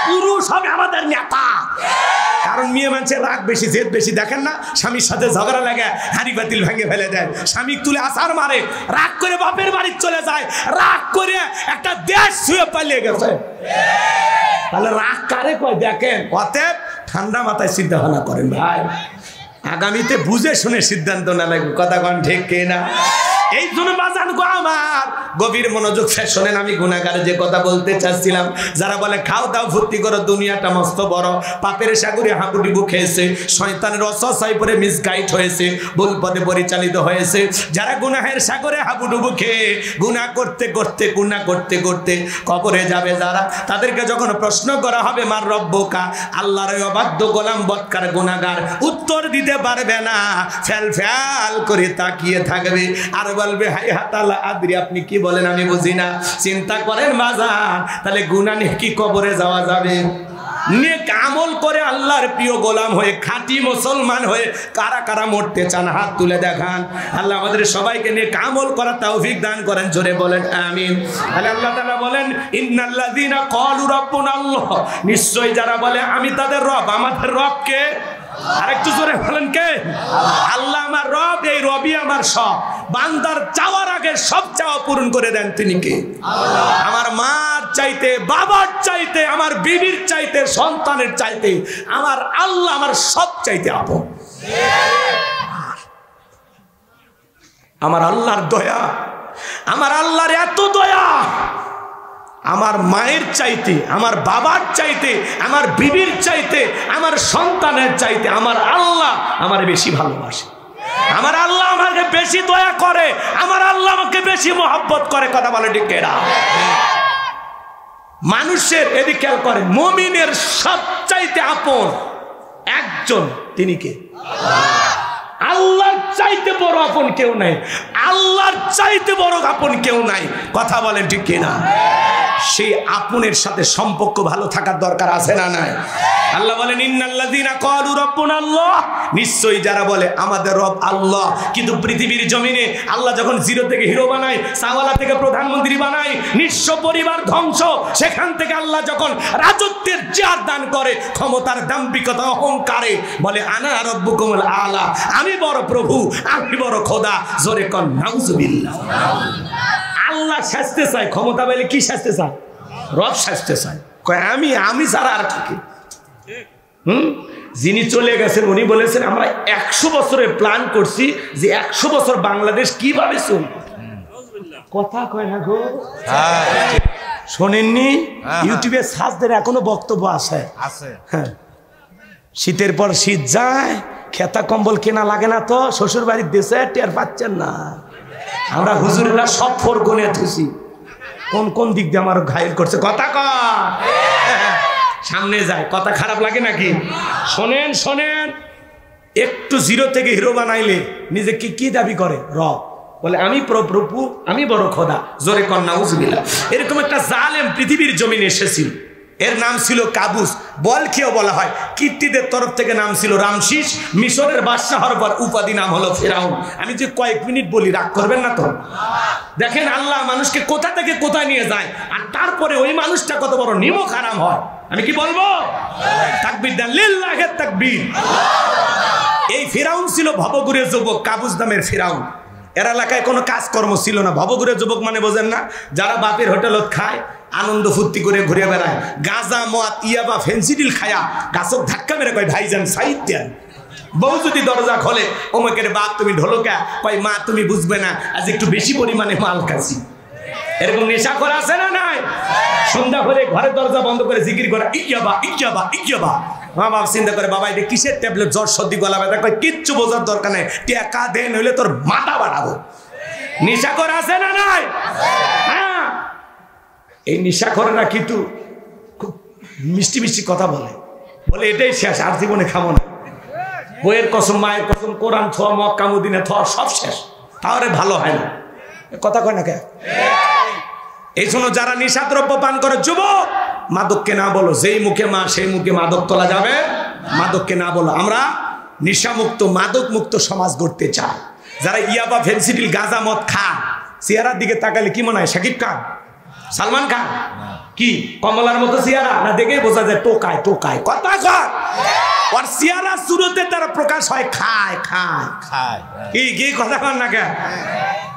পুরুষ হবে আমাদের নেতা। কারণ মেয়ে মানুষের রাগ বেশি, জেদ বেশি। দেখেন না, স্বামীর সাথে ঝগড়া লাগে, হাঁড়ি বাতিল ভেঙে ফেলে দেয়, স্বামী তুলে আসার মারে, রাগ করে বাপের বাড়ি চলে যায়, রাগ করে একটা দেশ ছুঁয়ে পালিয়ে গেছে। তাহলে রাগ কারে কয় দেখেন। অতএব ঠান্ডা মাথায় চিন্তা ভাবনা করেন ভাই, আগামীতে বুঝে শুনে সিদ্ধান্ত না লাগবে। কথা কন ঠিক কিনা? এই জন্য বাজান গো আমার গভীর মনোযোগ শোনেন, আমি গুনাহগার যে কথা বলতে চাচ্ছিলাম, যারা বলে খাও দাও ফুর্তি করো, দুনিয়াটা মস্ত বড়, পাপের সাগরে হাবুডুবু খেয়েছে, শয়তানের অসহায় পরে মিসগাইড হয়েছে, ভুল পথে পরিচালিত হয়েছে, যারা গুনাহের সাগরে হাবুডুবু খেয়ে গুনাহ করতে করতে কবরে যাবে যারা, তাদেরকে যখন প্রশ্ন করা হবে মার রব্বুকা, আল্লাহর অবাধ্য গোলাম বদকার গুনাহগার উত্তর দিতে পারবে না, ফ্যাল করে তাকিয়ে থাকবে আর বলবে হাই হাতালা আদ্রি, আপনি কি বলেন আমি বুঝি না। চিন্তা করেন বাজার, তাহলে গুনাহ নিয়ে কি কবরে যাওয়া যাবে? নেক আমল করে আল্লাহর প্রিয় গোলাম হয়ে খাঁটি মুসলমান হয়ে কারা কারা মরতে চান হাত তুলে দেখান। আল্লাহ আমাদের সবাইকে নেক আমল করার তৌফিক দান করেন, জোরে বলেন আমিন। তাহলে আল্লাহ তাআলা বলেন ইন্নাল্লাযীনা ক্বালু রাব্বুনাল্লাহ, নিশ্চয়ই যারা বলে আমি তাদের রব, আমাদের রব কে? আরেকটু জোরে বলেন কে? আল্লাহ আমার রব, এই রবই আমার সব। বান্দার চাওয়ার আগে সব চাওয়া পূরণ করে দেন তিনি কে? আল্লাহ। আমার মার চাইতে, বাবার চাইতে, আমার বিবির চাইতে, সন্তানের চাইতে আমার আল্লাহ আমার সব চাইতে আপন। আমার আল্লাহর দয়া, আমার আল্লাহর এত দয়া, আমার মায়ের চাইতে, আমার বাবার চাইতে, আমার বিবির চাইতে, আমার সন্তানের চাইতে আমার আল্লাহ আমার বেশি ভালোবাসে, আমার আল্লাহ আমাকে বেশি দয়া করে, আমার আল্লাহ আমাকে বেশি মহব্বত করে। কথা বলে ঠিক এরা মানুষের এদিকে খেয়াল করে, মুমিনের সবচাইতে আপন একজন, তিনি কে? আল্লাহর চাইতে বড় আপন কেউ নাই, আল্লাহর চাইতে বড় আপন কেউ নাই। কথা বলেন ঠিক কিনা? সেই আপনের সাথে সম্পর্ক ভালো থাকার দরকার আছে না নাই? আল্লাহ বলেন ইন্নাল্লাযীনা ক্বালু রাব্বুনাল্লাহ, নিশ্চয়ই যারা বলে আমাদের রব আল্লাহ, কিন্তু পৃথিবীর জমিনে আল্লাহ যখন জিরো থেকে হিরো বানায়, সাওয়ালা থেকে প্রধানমন্ত্রী বানায়, নিঃস্ব পরিবার ধ্বংস, সেখান থেকে আল্লাহ যখন রাজত্বের চেয়ার দান করে, ক্ষমতার দাম্ভিকতা অহংকারে বলে আনা রাব্বুকুমুল আলা, আমি বড় প্রভু, আমি বড় খোদা, জোরে কন নাউজুবিল্লাহ। আল্লাহ শাস্তে চায়, ক্ষমতা পেলে কি শাস্তে চায়? রব শাস্তে চায়, কয় আমি ছাড়া আর কি? যিনি চলে গেছেন উনি বলেছেন আমরা 100 বছরের প্ল্যান করছি যে 100 বছর বাংলাদেশ কিভাবে চলবে। কথা কয় না গো, শোনেননি? ইউটিউবে সার্চ দেন, এখনো বক্তব্য আছে। হ্যাঁ, শীতের পর শীত যায়, খেতা কম্বল কেনা লাগে না তো, শ্বশুর বাড়ির দেশে টের পাচ্ছেন না। আমরা হুজুরেরা সব ফোর গুনে থুছি, কোন কোন দিক দিয়ে আমার ঘায়ল করছে। কথা কয় সামনে যায়, কথা খারাপ লাগে নাকি? শোনেন, একটু জিরো থেকে হিরো বানাইলে নিজেকে কি দাবি করে? রব। বলে আমি প্রভু, আমি বড় খোদা, জোরে কর নাউজুবিল্লাহ। এরকম একটা জালেম পৃথিবীর জমিনে এসেছিল, এর নাম ছিল কাবুস, বলখেও বলা হয়। কীর্তিদের তরফ থেকে নাম ছিল রামশিস, মিশরের বাদশাহ হওয়ার পর উপাধি নাম হলো ফেরাউন। আমি যে কয়েক মিনিট বলি, রাগ করবেন না তো? দেখেন আল্লাহ মানুষকে কোথা থেকে কোথায় নিয়ে যায়, আর তারপরে ওই মানুষটা কত বড় নিমক হারাম হয়। আমি কি বলবো? তাকবীর দেন, লিল্লাহি তাকবীর। এই ফেরাউন ছিল ভবঘুরে যুবক, কাবুস নামের ফেরাউন। এর এলাকায় কোনো কাজকর্ম ছিল না। ভবঘুরে যুবক মানে বোঝেন না? যারা বাপের হোটেলত খায়, আনন্দ ফুর্তি করে ঘুরে বেড়ায়, গাঁজা মদ ইয়াবা ফেন্সিডিল খায়া গাছক ধাক্কা মেরে কয় ভাইজান সাইড দেন। বউ যদি দরজা খোলে, ওমকের বাপ তুমি ঢোলকা, কয় মা তুমি বুঝবে না, আজ একটু বেশি পরিমাণে মাল খাচ্ছি। এরকম নেশা করা আছে না নাই? সন্ধ্যা হলে ঘরের দরজা বন্ধ করে জিকির করা, ইয়াবা ইয়াবা ইয়াবা। মা বাপ চিন্তা করে, বাবা এটা কিসের ট্যাবলেট, জ্বর সর্দি গলা ব্যথা, কয় কিচ্ছু বোঝার দরকার নেই, টাকা দেন হইলে তোর মাথা বাড়াবো। নেশা করা আছে না নাই? হ্যাঁ, এই নেশা করে না, কিন্তু খুব মিষ্টি মিষ্টি কথা বলে, এটাই শেষ, আর জীবনে খাবো না। বইয়ের কসম, মায়ের কসম, কোরআন ছোঁয়া, মক্কা মদিনা ছোঁয়া, সব শেষ, তাহলে ভালো হয় না। কথা কয় না কে? এই শোনো, যারা নিশাদ্রব্য পান করে যুবক, মাদককে না বলো, যেই মুখে মা সেই মুখে মাদক তোলা যাবে, মাদককে না বলো। আমরা নেশামুক্ত মাদক মুক্ত সমাজ গড়তে চাই। যারা ইয়াবা ফেন্সিডিল গাঁজা মদ খায়, চেহারার দিকে তাকালে কি মনে হয়? শাকিব খান, সালমান খান, কি কমলার মতো চেহারা না? দেখে বোঝা যায় টোকায় টোকায়। কথা কয়, ওর চেহারা সুরতে তারা প্রকাশ হয় খায় খায় খায়। কি কথা কন না কে?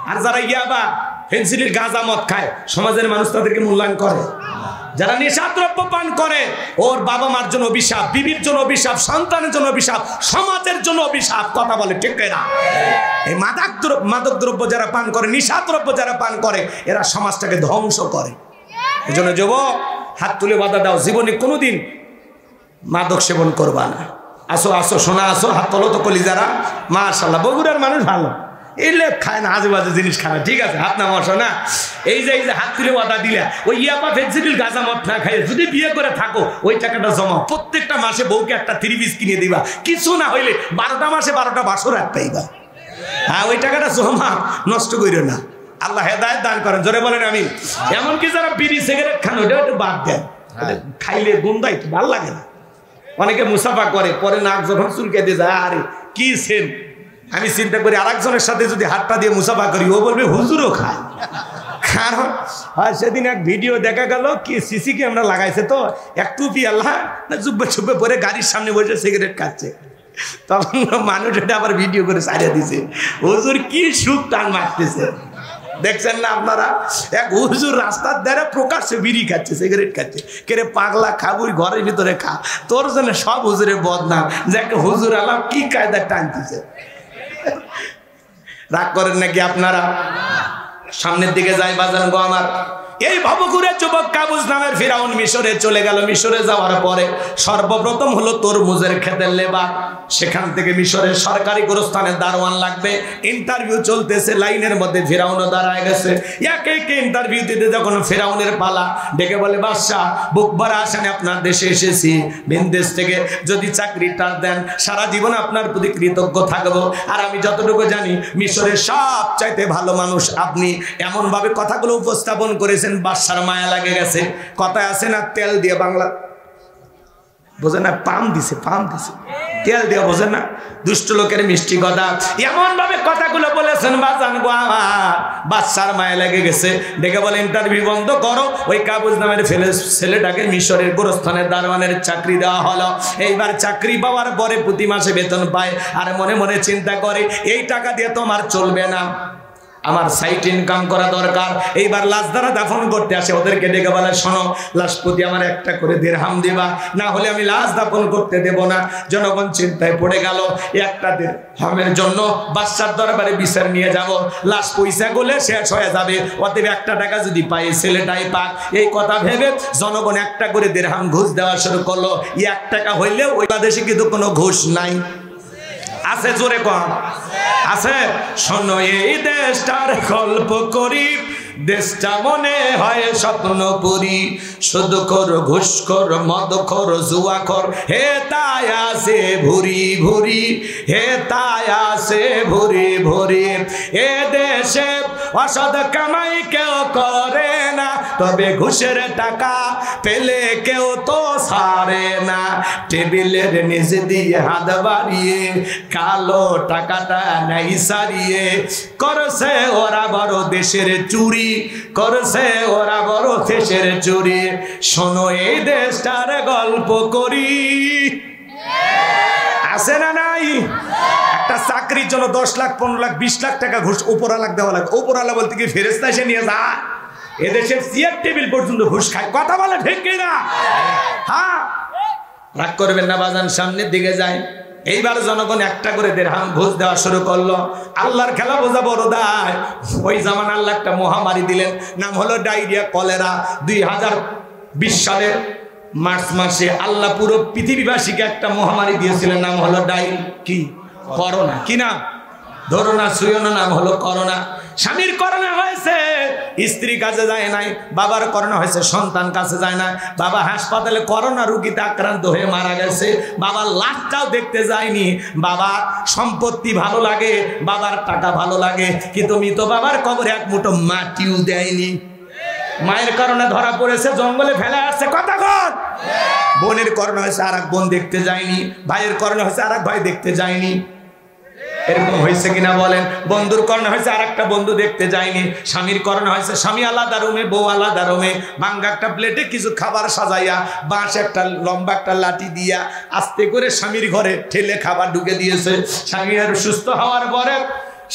আর যারা ইয়াবা ফেন্সিডিল গাঁজা মদ খায়, সমাজের মানুষ তাদেরকে মূল্যায়ন করে? যারা নেশাদ্রব্য পান করে ওর বাবা মার জন্য অভিশাপ, বিবির জন্য অভিশাপ, সন্তানের জন্য অভিশাপ, সমাজের জন্য অভিশাপ। কথা বলে ঠিক না? এই মাদক দ্রব্য যারা পান করে, নেশাদ্রব্য যারা পান করে, এরা সমাজটাকে ধ্বংস করে। এজন্য যুবক হাত তুলে বাধা দাও, জীবনে কোনোদিন মাদক সেবন করবা না। আসো আসো সোনা আসো, হাত তোলো তো কলিজারা। মাশাআল্লাহ, বগুড়ার মানুষ ভালো, এই লেপ খায় না, আজেবাজে জিনিস খায় না। ঠিক আছে, হাত না বসো না। এই যে হাত তুলে বাধা দিলা, ওই ইয়াপা ফেন্সিডিল গাঁজা মদ না খাই যদি বিয়ে করে থাকো, ওই টাকাটা জমা, প্রত্যেকটা মাসে বউকে একটা 3 পিস কিনে দিবা। কিছু না হইলে 12টা মাসে 12টা বাসর এক পাইবা। হ্যাঁ, ওই টাকাটা জমা, নষ্ট করিও না। আল্লাহ হেদায়েত দান করেন, জোরে বলেন আমিন। এমনকি যারা বিড়ি সিগারেট খান, ওটা একটু বাদ দেন, খাইলে গুন্দাই তো ভালো লাগে না। অনেকে মুসাফা করে, পরে নাক যখন চুলকে দিয়ে যায়, আরে কি সেন। আমি চিন্তা করি আরেকজনের সাথে যদি হাতটা দিয়ে মুসাফা করি, ও বলবে হুজুরও খায়। কারণ সেদিন এক ভিডিও দেখা গেল, কি সিসি ক্যামেরা লাগাইছে তো, এক টুপি আল্লাহ না চুপবে চুপবে পরে গাড়ির সামনে বসে সিগারেট খাচ্ছে। তখন মানুষ এটা আবার ভিডিও করে ছাড়িয়ে দিছে, হুজুর কি সুখ টান মারতেছে। দেখছেন না আপনারা, এক হুজুর রাস্তার ধারে প্রকাশ্যে বিড়ি খাচ্ছে, সিগারেট খাচ্ছে। কেরে পাগলা, খাবুই ঘরের ভিতরে খা, তোর জন্য সব হুজুরের বদনাম যে একটা হুজুর আলাম কি কায়দা টানতেছে। রাগ করেন নাকি আপনারা? সামনের দিকে যাই বাজান গো আমার। এই ভবঘুরে যুবক কাবুস নামের ফিরাউন মিশরে চলে গেল। মিশরে যাওয়ার পরে সর্বপ্রথম হলো তরমুজের ক্ষেতের লেবার। সেখান থেকে মিশরের সরকারি গোরস্থানের দারোয়ান লাগবে। ইন্টারভিউ চলতেছে, লাইনের মধ্যে ফিরাউনও দাঁড়ায় গেছে। একে একে ইন্টারভিউ দিতে যখন ফিরাউনের পালা, ডেকে বলে, বাদশাহ বুক ভরা আসেন, আপনার দেশে এসেছি ভিনদেশ থেকে, যদি চাকরিটা দেন সারা জীবন আপনার প্রতি কৃতজ্ঞ থাকবো। আর আমি যতটুকু জানি মিশরের সবচাইতে ভালো মানুষ আপনি। এমন ভাবে কথাগুলো উপস্থাপন করেছেন, বাদশার মায়া লাগে গেছে। কথায় আছে না, তেল দিয়ে বাংলা বোঝে না, পাম দিছে, পাম দিছে, তেল দিয়ে বোঝে না, দুষ্ট লোকের মিষ্টি কথা। এমন ভাবে কথাগুলো বলেছেন বাজান গো আমার, বাদশার মায়া লেগে গেছে। দেখে বলে, ইন্টারভিউ বন্ধ করো। ওই কাবুস নামের ছেলেটাকে মিশরের গোরস্থানের দারোয়ানের চাকরি দেওয়া হলো। এইবার চাকরি পাওয়ার পরে প্রতি মাসে বেতন পায়, আর মনে মনে চিন্তা করে, এই টাকা দিয়ে তো আমার চলবে না, আমার সাইড ইনকাম করা দরকার। এইবার লাশ দ্বারা দাফন করতে আসে, ওদেরকে ডেকে বলে, শোনো, লাশ প্রতি আমার একটা করে দিরহাম দিবা, না হলে আমি লাশ দাফন করতে দেব না। জনগণ চিন্তায় পড়ে গেল, একটা দিরহামের জন্য বাদশার দরবারে বিচার নিয়ে যাব, লাশ পয়সা গুলে শেষ হয়ে যাবে, অতএব একটা টাকা যদি পাই ছেলেটাই পাক। এই কথা ভেবে জনগণ একটা করে দিরহাম ঘুষ দেওয়া শুরু করলো। 1 টাকা হইলেও ওই বাংলাদেশে কিন্তু কোনো ঘুষ নাই। আছে, জোরে কম আছে। শোনো, এই দেশটার গল্প করি, দেশটা মনে হয় স্বপ্নপুরী, সুদখোর, ঘুষখোর, মদখোর, জুয়াখোর, হে তাই আসে ভুরি ভুরি, হে তাই আসে ভুরি ভুরি। এ দেশে অসৎ কামাই কেউ করে না, তবে ঘুষের টাকা পেলে কেউ তো ছাড়ে না। টেবিলের নিচে দিয়ে হাত বাড়িয়ে কালো টাকাটা নাই সারিয়ে, করছে ওরা বড় দেশের চুরি, করছে ওরা বড় দেশের চুরি। শোনো, এই দেশটার গল্প করি, আছে না নাই? একটা চাকরির জন্য 10 লাখ 15 লাখ 20 লাখ টাকা ঘুষ উপরালাক দেওয়া লাগে। উপরালা বলতে কি ফেরেশতা এসে নিয়ে যা? এদেশের চেয়ার টেবিল পর্যন্ত ঘুষ খায়। কথা বলে ঠিক কিনা? হ্যাঁ, রাগ করবেন না বাজান, সামনের দিকে যায়। এইবার জনগণ একটা করে দিরহাম ঘুষ দেওয়া শুরু করলো। আল্লাহর খেলা বোঝা বড় দায়। ওই জামান আল্লাহ একটা মহামারী দিলেন, নাম হলো ডায়রিয়া, কলেরা। 2020 সালের মার্চ মাসে আল্লাহ পুরো পৃথিবীবাসীকে একটা মহামারী দিয়েছিলেন, নাম হলো করোনা। কি না? ধরো না, শুয়ো না, নাম হলো করোনা। স্বামীর করোনা হয়েছে, স্ত্রী কাছে যায় নাই। বাবার করোনা হয়েছে, সন্তান কাছে যায় না। বাবা হাসপাতালে করোনা রোগীতে আক্রান্ত হয়ে মারা গেছে, বাবার লাশটাও দেখতে যায়নি। বাবার সম্পত্তি ভালো লাগে, বাবার টাকা ভালো লাগে, কিন্তু মৃত বাবার কবরে এক মুঠো মাটিও দেয়নি। মায়ের করোনা ধরা পড়েছে, জঙ্গলে ফেলে আসছে। কথা কর। বোনের করোনা হয়েছে, আর এক বোন দেখতে যায়নি। ভাইয়ের করোনা হয়েছে, আর এক ভাই দেখতে যায়নি। এরকম হয়েছে কিনা বলেন? বন্ধুর করোনা হয়েছে, আর একটা বন্ধু দেখতে যায়নি। স্বামীর করোনা হয়েছে, স্বামী আলাদা রুমে, বউ আলাদা রুমে। ভাঙ্গা একটা প্লেটে কিছু খাবার সাজাইয়া, বাঁশ একটা লম্বা একটা লাঠি দিয়া আস্তে করে স্বামীর ঘরে ঠেলে খাবার ঢুকে দিয়েছে। স্বামী আর সুস্থ হওয়ার পরে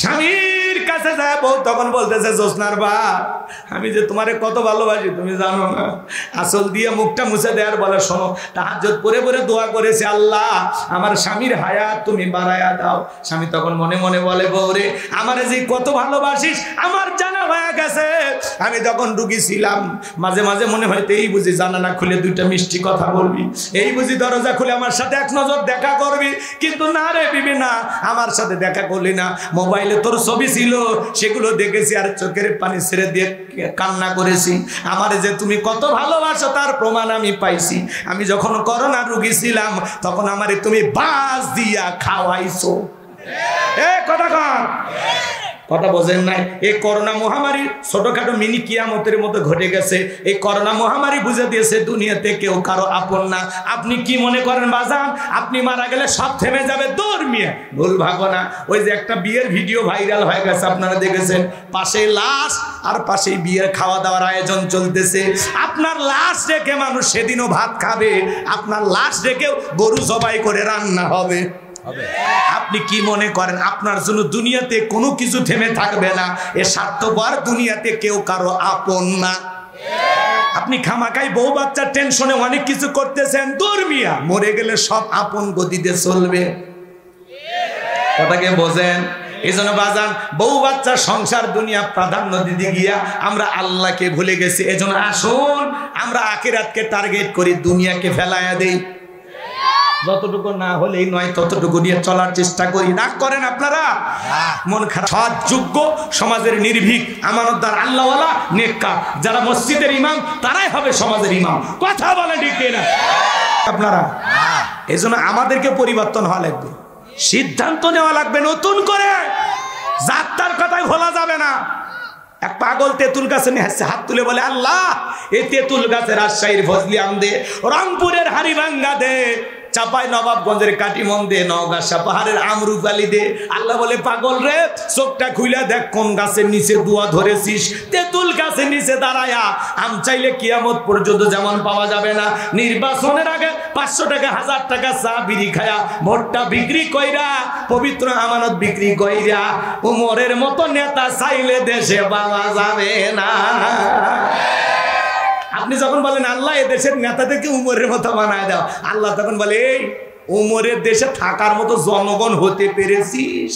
স্বামীর কাছে যায় বউ তখন বলতেছে জোসনার বাপ আমি যে তোমারে কত ভালোবাসি তুমি জানো না। আসল দিয়ে মুখটা মুছে দেয়ার বলে শোনো তাহাজ্জুদ পড়ে পড়ে দোয়া করেছে আল্লাহ আমার স্বামীর হায়াত তুমি বাড়ায়া দাও। স্বামী তখন মনে মনে বলে বউরে আমারে যে কত ভালোবাসিস আমার জানা হয়ে গেছে। আমি যখন রুগী ছিলাম মাঝে মাঝে মনে হয়তো এই বুঝি জানালা খুলে দুইটা মিষ্টি কথা বলবি, এই বুঝি দরজা খুলে আমার সাথে এক নজর দেখা করবি, কিন্তু না রে বিবি না, আমার সাথে দেখা করলি না। মোবাইলে তোর ছবি ছিল সেগুলো দেখেছি আর চোখের পানি ছেড়ে দিয়ে কান্না করেছি। আমারে যে তুমি কত ভালোবাসো তার প্রমাণ আমি পাইছি। আমি যখন করোনা রুগী ছিলাম তখন আমারে তুমি বাস দিয়া খাওয়াইছো। কথা বোঝেন নাই? এই করোনা মহামারী ছোটখাটো মিনি কিয়ামতের মতো ঘটে গেছে। এই করোনা মহামারী বুঝে দিয়েছে দুনিয়াতে কেউ কারো আপন না। আপনি কি মনে করেন বাজান আপনি মারা গেলে সব থেমে যাবে? দৌড় মিয়া, ভুল ভাবো না। ওই যে একটা বিয়ের ভিডিও ভাইরাল হয়ে গেছে আপনারা দেখেছেন, পাশে লাশ আর পাশেই বিয়ের খাওয়া দাওয়ার আয়োজন চলতেছে। আপনার লাশ রেখে মানুষ সেদিনও ভাত খাবে, আপনার লাশ রেখেও গরু জবাই করে রান্না হবে। আপনি কি মনে করেন আপনার জন্য দুনিয়াতে কোনো কিছু থেমে থাকবে না? এ স্বার্থপর দুনিয়াতে কেউ কারো আপন না। আপনি খামাকাই বউ বাচ্চার টেনশনে অনেক কিছু করতেছেন, দর্মিয়া মরে গেলে সব আপন গতিতে চলবে। কথাকে বোঝেন? এই জন্য বাজান বউ বাচ্চা সংসার দুনিয়া প্রাধান্য দিতে গিয়া আমরা আল্লাহকে ভুলে গেছি। এজন্য আসুন আমরা আখিরাতকে টার্গেট করি, দুনিয়াকে ফেলাইয়া দেই। যতটুকু না হলেই নয় ততটুকু নিয়ে চলার চেষ্টা করি। রাগ করেন আপনারা? মন খারাপ। সৎ যোগ্য সমাজের নির্ভীক আমানতদার আল্লাহওয়ালা নেককার যারা মসজিদের ইমাম তারাই হবে সমাজের ইমাম। কথা বলে ঠিক না আপনারা? এজন্য আমাদেরকে পরিবর্তন হওয়া লাগবে, সিদ্ধান্ত নেওয়া লাগবে নতুন করে। যাত্রার কথাই ভোলা যাবে না। এক পাগল তেঁতুল গাছে হাত তুলে বলে আল্লাহ এই তেঁতুল গাছে রাজশাহীর ফজলি আম দে, রংপুরের হাড়িভাঙ্গা দে, চাপাই নবাবগঞ্জের কাটিমন দে, নওগাঁ পাহাড়ের আমরুপালি দে। আল্লাহ বলে পাগল রে চোখটা খুইলা দেখ কোন গাছের নিচে দুয়া ধরেছিস। তেঁতুল গাছের নিচে দাঁড়ায়া আম চাইলে কিয়ামত পর্যন্ত যেমন পাওয়া যাবে না, নির্বাচনের আগে 500 টাকা 1000 টাকা চা বিড়ি খায়া ভোটটা বিক্রি কইরা পবিত্র আমানত বিক্রি কইরা উমরের মতো নেতা চাইলে দেশে পাওয়া যাবে না। আপনি যখন বলেন আল্লাহ এ দেশের নেতাদেরকে উমরের মতো বানায় দাও, আল্লাহ তখন বলে এই উমরের দেশে থাকার মতো জনগণ হতে পেরেছিস?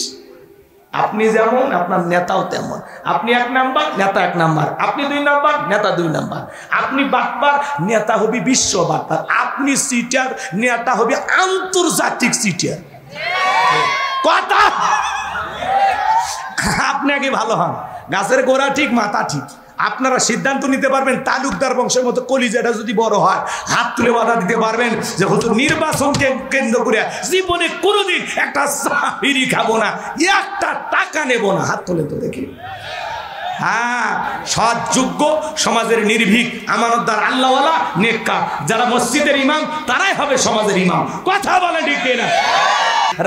আপনি যেমন আপনার নেতাও তেমন। আপনি 1 নাম্বার, নেতা 1 নাম্বার। আপনি 2 নাম্বার, নেতা 2 নাম্বার। আপনি বাটপার, নেতা হবি বিশ্ব বাটপার। আপনি সিটার, নেতা হবি আন্তর্জাতিক সিটার। কথা আপনি আগে ভালো হন, গাছের গোড়া ঠিক মাথা ঠিক। আপনারা সিদ্ধান্ত নিতে পারবেন তালুকদার বংশের মতো কলিজাটা যদি বড় হয় হাত তুলে বাধা দিতে পারবেন যে হুজুর নির্বাচনকে কেন্দ্র করে জীবনে কোনোদিন একটা চাকরি খাবো না, 1 টাকা নেব না। হাত তুলে তো দেখি। হ্যাঁ, সৎ যোগ্য সমাজের নির্ভীক আমানতদার আল্লাহওয়ালা নেককার যারা মসজিদের ইমাম তারাই হবে সমাজের ইমাম। কথা বলে ঠিক না?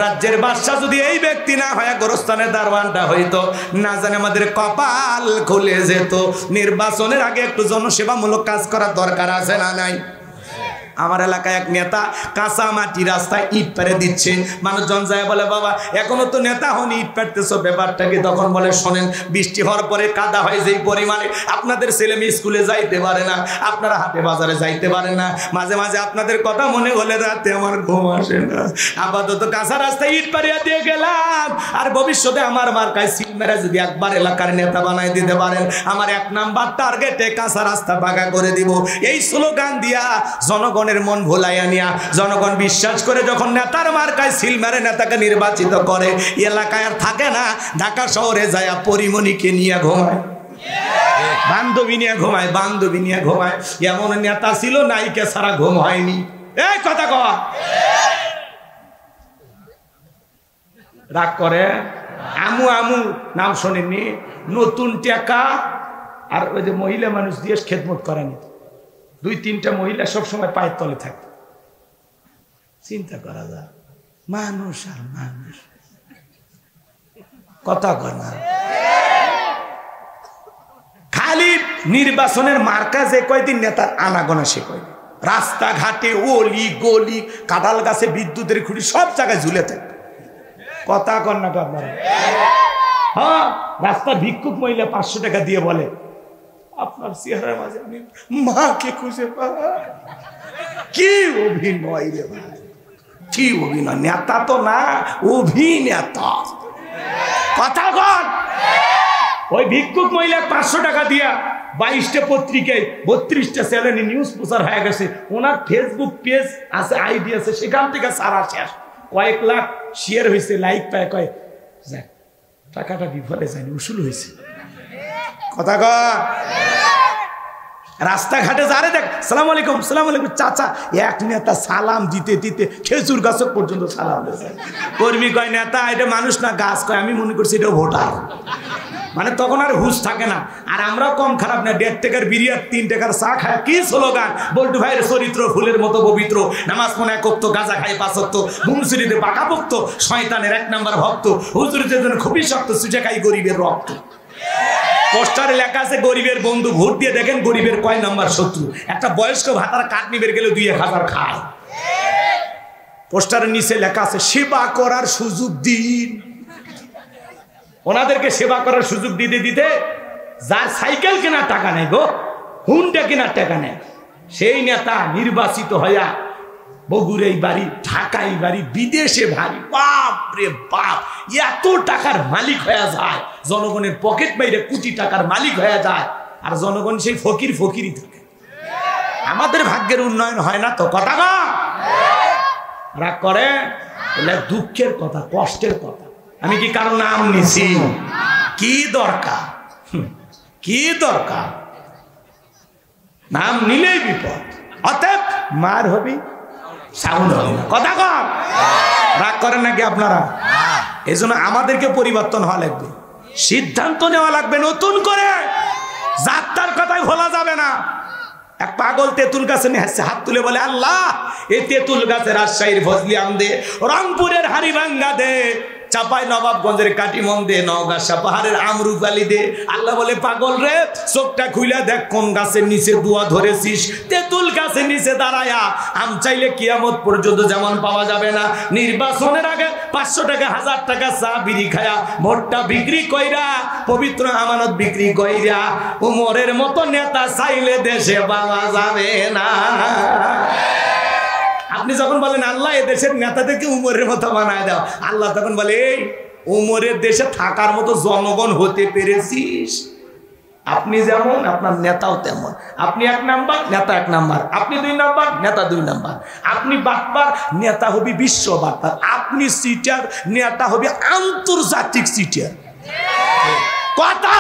রাজ্যের বাদশা যদি এই ব্যক্তি না হয় গোরস্থানের দারওয়ানটা হইতো, না জানে আমাদের কপাল খুলে যেত। নির্বাচনের আগে একটু জনসেবামূলক কাজ করার দরকার আছে না নাই? আমার এলাকায় এক নেতা কাঁচা মাটি রাস্তায় ইট পেরে দিচ্ছে। মানুষজন যায় বলে বাবা এখনো তো নেতা হন, ইট পেরতেছো ব্যাপারটা কি? তখন বলে শোনেন বৃষ্টি হওয়ার পরে কাদা হয় যেই পরিমাণে আপনাদের ছেলে মেয়ে স্কুলে যাইতে পারে না, আপনারা হাটে বাজারে যাইতে পারেন না, মাঝে মাঝে আপনাদের কথা মনে হলে রাতে আমার ঘুম আসে না। আপাতত কাঁচা রাস্তায় ইট পারিয়া দিয়ে গেলাম, আর ভবিষ্যতে আমার মার্কায় সিল মেরে যদি একবার এলাকার নেতা বানাই দিতে পারেন আমার 1 নাম্বার টার্গেটে কাঁচা রাস্তা পাকা করে দিব। এই স্লোগান দিয়া জনগণের মন ভোলাইয়া নিয়া জনগণ বিশ্বাস করে যখন নেতার মার্কায় সিল মেরে নেতাকে নির্বাচিত করে এলাকায় আর থাকে না, ঢাকা শহরে যায় পরিমণিকে নিয়ে ঘুমায়, বান্ধবী নিয়ে ঘুমায়, বান্ধবী নিয়ে ঘুমায়। এমন নেতা ছিল নায়িকা ছাড়া ঘুম হয়নি। এই কথা কওয়া রাগ করে। আমু আমু নাম শোনেননি? নতুন টাকা আর ওই যে মহিলা মানুষ দিয়ে খেদমত করেনি, 2-3টা মহিলা সবসময় পায়ের তলে থাকতো। চিন্তা করা যায়, মানুষ আর মানুষ কথা কয় না। খালি নির্বাচনের মার্কা যে কয়দিন নেতার আনাগোনা সে কয়দিন রাস্তাঘাটে অলি গলি কাঁঠাল গাছে বিদ্যুতের খুঁটি সব জায়গায় ঝুলে থাকে। কথা কন না আপনারা? হ্যাঁ, রাস্তার ভিক্ষুক মহিলা 500 টাকা দিয়ে বলে, আপনার চেহারার মাঝে আমি মাকে খুঁজে পাই। কি অভিনয় রে ভাই, কি অভিনয়! নেতা তো না, অভিনেতা। কথা কন। ওই ভিক্ষুক মহিলা 500 টাকা দিয়া 22টা পত্রিকায় 32টা চ্যানেলে নিউজ প্রচার হয়ে গেছে। ওনার ফেসবুক পেজ আছে, আইডি আছে, সেখান থেকে সারা শেষ, কয়েক লাখ শেয়ার হয়েছে, লাইক পায়, কয় যাক টাকাটা বিফলে যায়নি, উসুল হয়েছে। কথা কন। রাস্তাঘাটে যারে দেখ, সালাম আলাইকুম, সালাম আলাইকুম চাচা, এক নেতা সালাম দিতে দিতে খেজুর গাছ পর্যন্ত সালাম দিয়েছে। কর্মী কয় নেতা, এটা মানুষ না গাছ, কয় আমি মনে করছি এটা ভোটার। মানে তখন আর হুঁশ থাকে না। আর আমরাও কম খারাপ না, 1.5 টাকার বিরিয়ার 3 টাকার চা খায়। কি স্লোগান! বল্টু ভাইয়ের চরিত্র ফুলের মতো পবিত্র, নামাজ মনে 1 ওয়াক্ত, গাঁজা খাই 5 ওয়াক্ত, মুমসিরিতে পাকাপোক্ত, শয়তানের 1 নাম্বার ভক্ত, হুজুরদের জন্য খুবই শক্ত, সুজে খাই গরিবের রক্ত। পোস্টারে লেখা আছে গরিবের বন্ধু, ভোট দিয়ে দেখেন গরিবের কয় নাম্বার শত্রু। একটা বয়স্ক ভাতার কাঠ নিবের গেলে 2-1000 খায়। পোস্টারের নিচে লেখা আছে সেবা করার সুযোগ দিন। ওনাদেরকে সেবা করার সুযোগ দিতে দিতে যার সাইকেল কেনার টাকা নেই গো, হুন্ডা কেনার টাকা নেই, সেই নেতা নির্বাচিত হইয়া বগুড়াই বাড়ি, ঢাকাই বাড়ি, বিদেশে বাড়ি, বাপ রে বাপ, এত টাকার মালিক হয়ে যায়, জনগণের পকেট বাইরে কোটি টাকার মালিক হয়ে যায়, আর জনগণ সেই ফকির ফকিরই থাকে। আমাদের ভাগ্যের উন্নয়ন হয় না তো। কথা না রাগ করে, দুঃখের কথা, কষ্টের কথা। আমি কি কারো নাম নিছি? কি দরকার, কি দরকার? নাম নিলেই বিপদ। অতএব মার হবি, সাউন্ড হবে না। কথা কর। রাগ করেন নাকি আপনারা? এই জন্য আমাদেরকে পরিবর্তন হওয়া লাগবে, সিদ্ধান্ত নেওয়া লাগবে নতুন করে। যাত্রার কথাই ভোলা যাবে না। এক পাগল তেঁতুল গাছে হাত তুলে বলে, আল্লাহ এই তেঁতুল গাছে রাজশাহীর ফজলি আম দে, রংপুরের হাড়িভাঙ্গা দে, চাপাই নবাবগঞ্জের কাটিমন দে, নওগাঁ পাহাড়ের আমরুপালি দে। আল্লাহ বলে, পাগল রে, চোখটা খুইলা দেখ কোন গাছের নিচে দুয়া ধরেছিস। তেঁতুল গাছের নিচে দাঁড়ায়া আম চাইলে কিয়ামত পর্যন্ত যেমন পাওয়া যাবে না। নির্বাচনের আগে 500 টাকা 1000 টাকা চা বিড়ি খায়া ভোটটা বিক্রি কইরা, পবিত্র আমানত বিক্রি কইরা, উমরের মতো নেতা চাইলে দেশে পাওয়া যাবে না। আপনি যখন বলেন আল্লাহ এ দেশের নেতাদেরকে উমরের মতো বানায় দাও, আল্লাহ তখন বলে, এই উমরের দেশে থাকার মতো জনগণ হতে পেরেছিস? আপনি যেমন আপনার নেতাও তেমন। আপনি 1 নাম্বার, নেতা 1 নাম্বার। আপনি 2 নাম্বার, নেতা 2 নাম্বার। আপনি বাটপার, নেতা হবি বিশ্ব বাটপার। আপনি সিটার, নেতা হবি আন্তর্জাতিক সিটার। কথা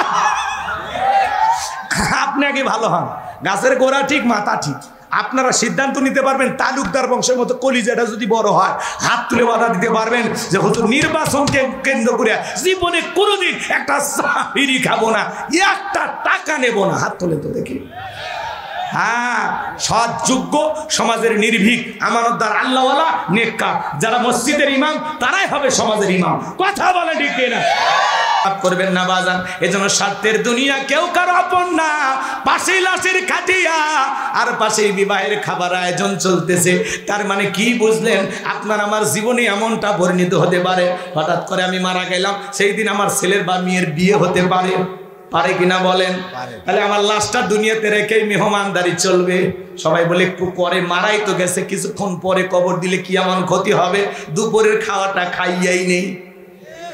আপনি আগে ভালো হন, গাছের গোড়া ঠিক, মাথা ঠিক। আপনারা সিদ্ধান্ত নিতে পারবেন, তালুকদার বংশের মতো কলিজাটা যদি বড় হয়, হাত তুলে বাধা দিতে পারবেন যে হুজুর নির্বাচনকে কেন্দ্র করে জীবনে কোনোদিন একটা চাকরি খাবো না, 1 টাকা নেব না। হাত তুলে তো দেখি। হ্যাঁ, সৎ, যোগ্য, সমাজের নির্ভীক, আমানতদার, আল্লাহওয়ালা, নেককার, যারা মসজিদের ইমাম তারাই হবে সমাজের ইমাম। কথা বলে ঠিক না? করবেন না বাজান। এজন্য স্বার্থের দুনিয়া কেউ কারো আপন না। পাশেই লাশের খাটিয়া আর পাশেই বিবাহের খাবার আয়োজন চলতেছে। তার মানে কি বুঝলেন? আপনার আমার জীবনে এমনটা পরিণত হতে পারে, হঠাৎ করে আমি মারা গেলাম, সেই দিন আমার ছেলের বা মেয়ের বিয়ে হতে পারে। পারে কিনা বলেন? তাহলে আমার লাশটা দুনিয়াতে রেখেই মেহমানদারি চলবে। সবাই বলে একটু পরে মারাই তো গেছে, কিছুক্ষণ পরে কবর দিলে কি এমন ক্ষতি হবে? দুপুরের খাওয়াটা খাইয়াই নেই।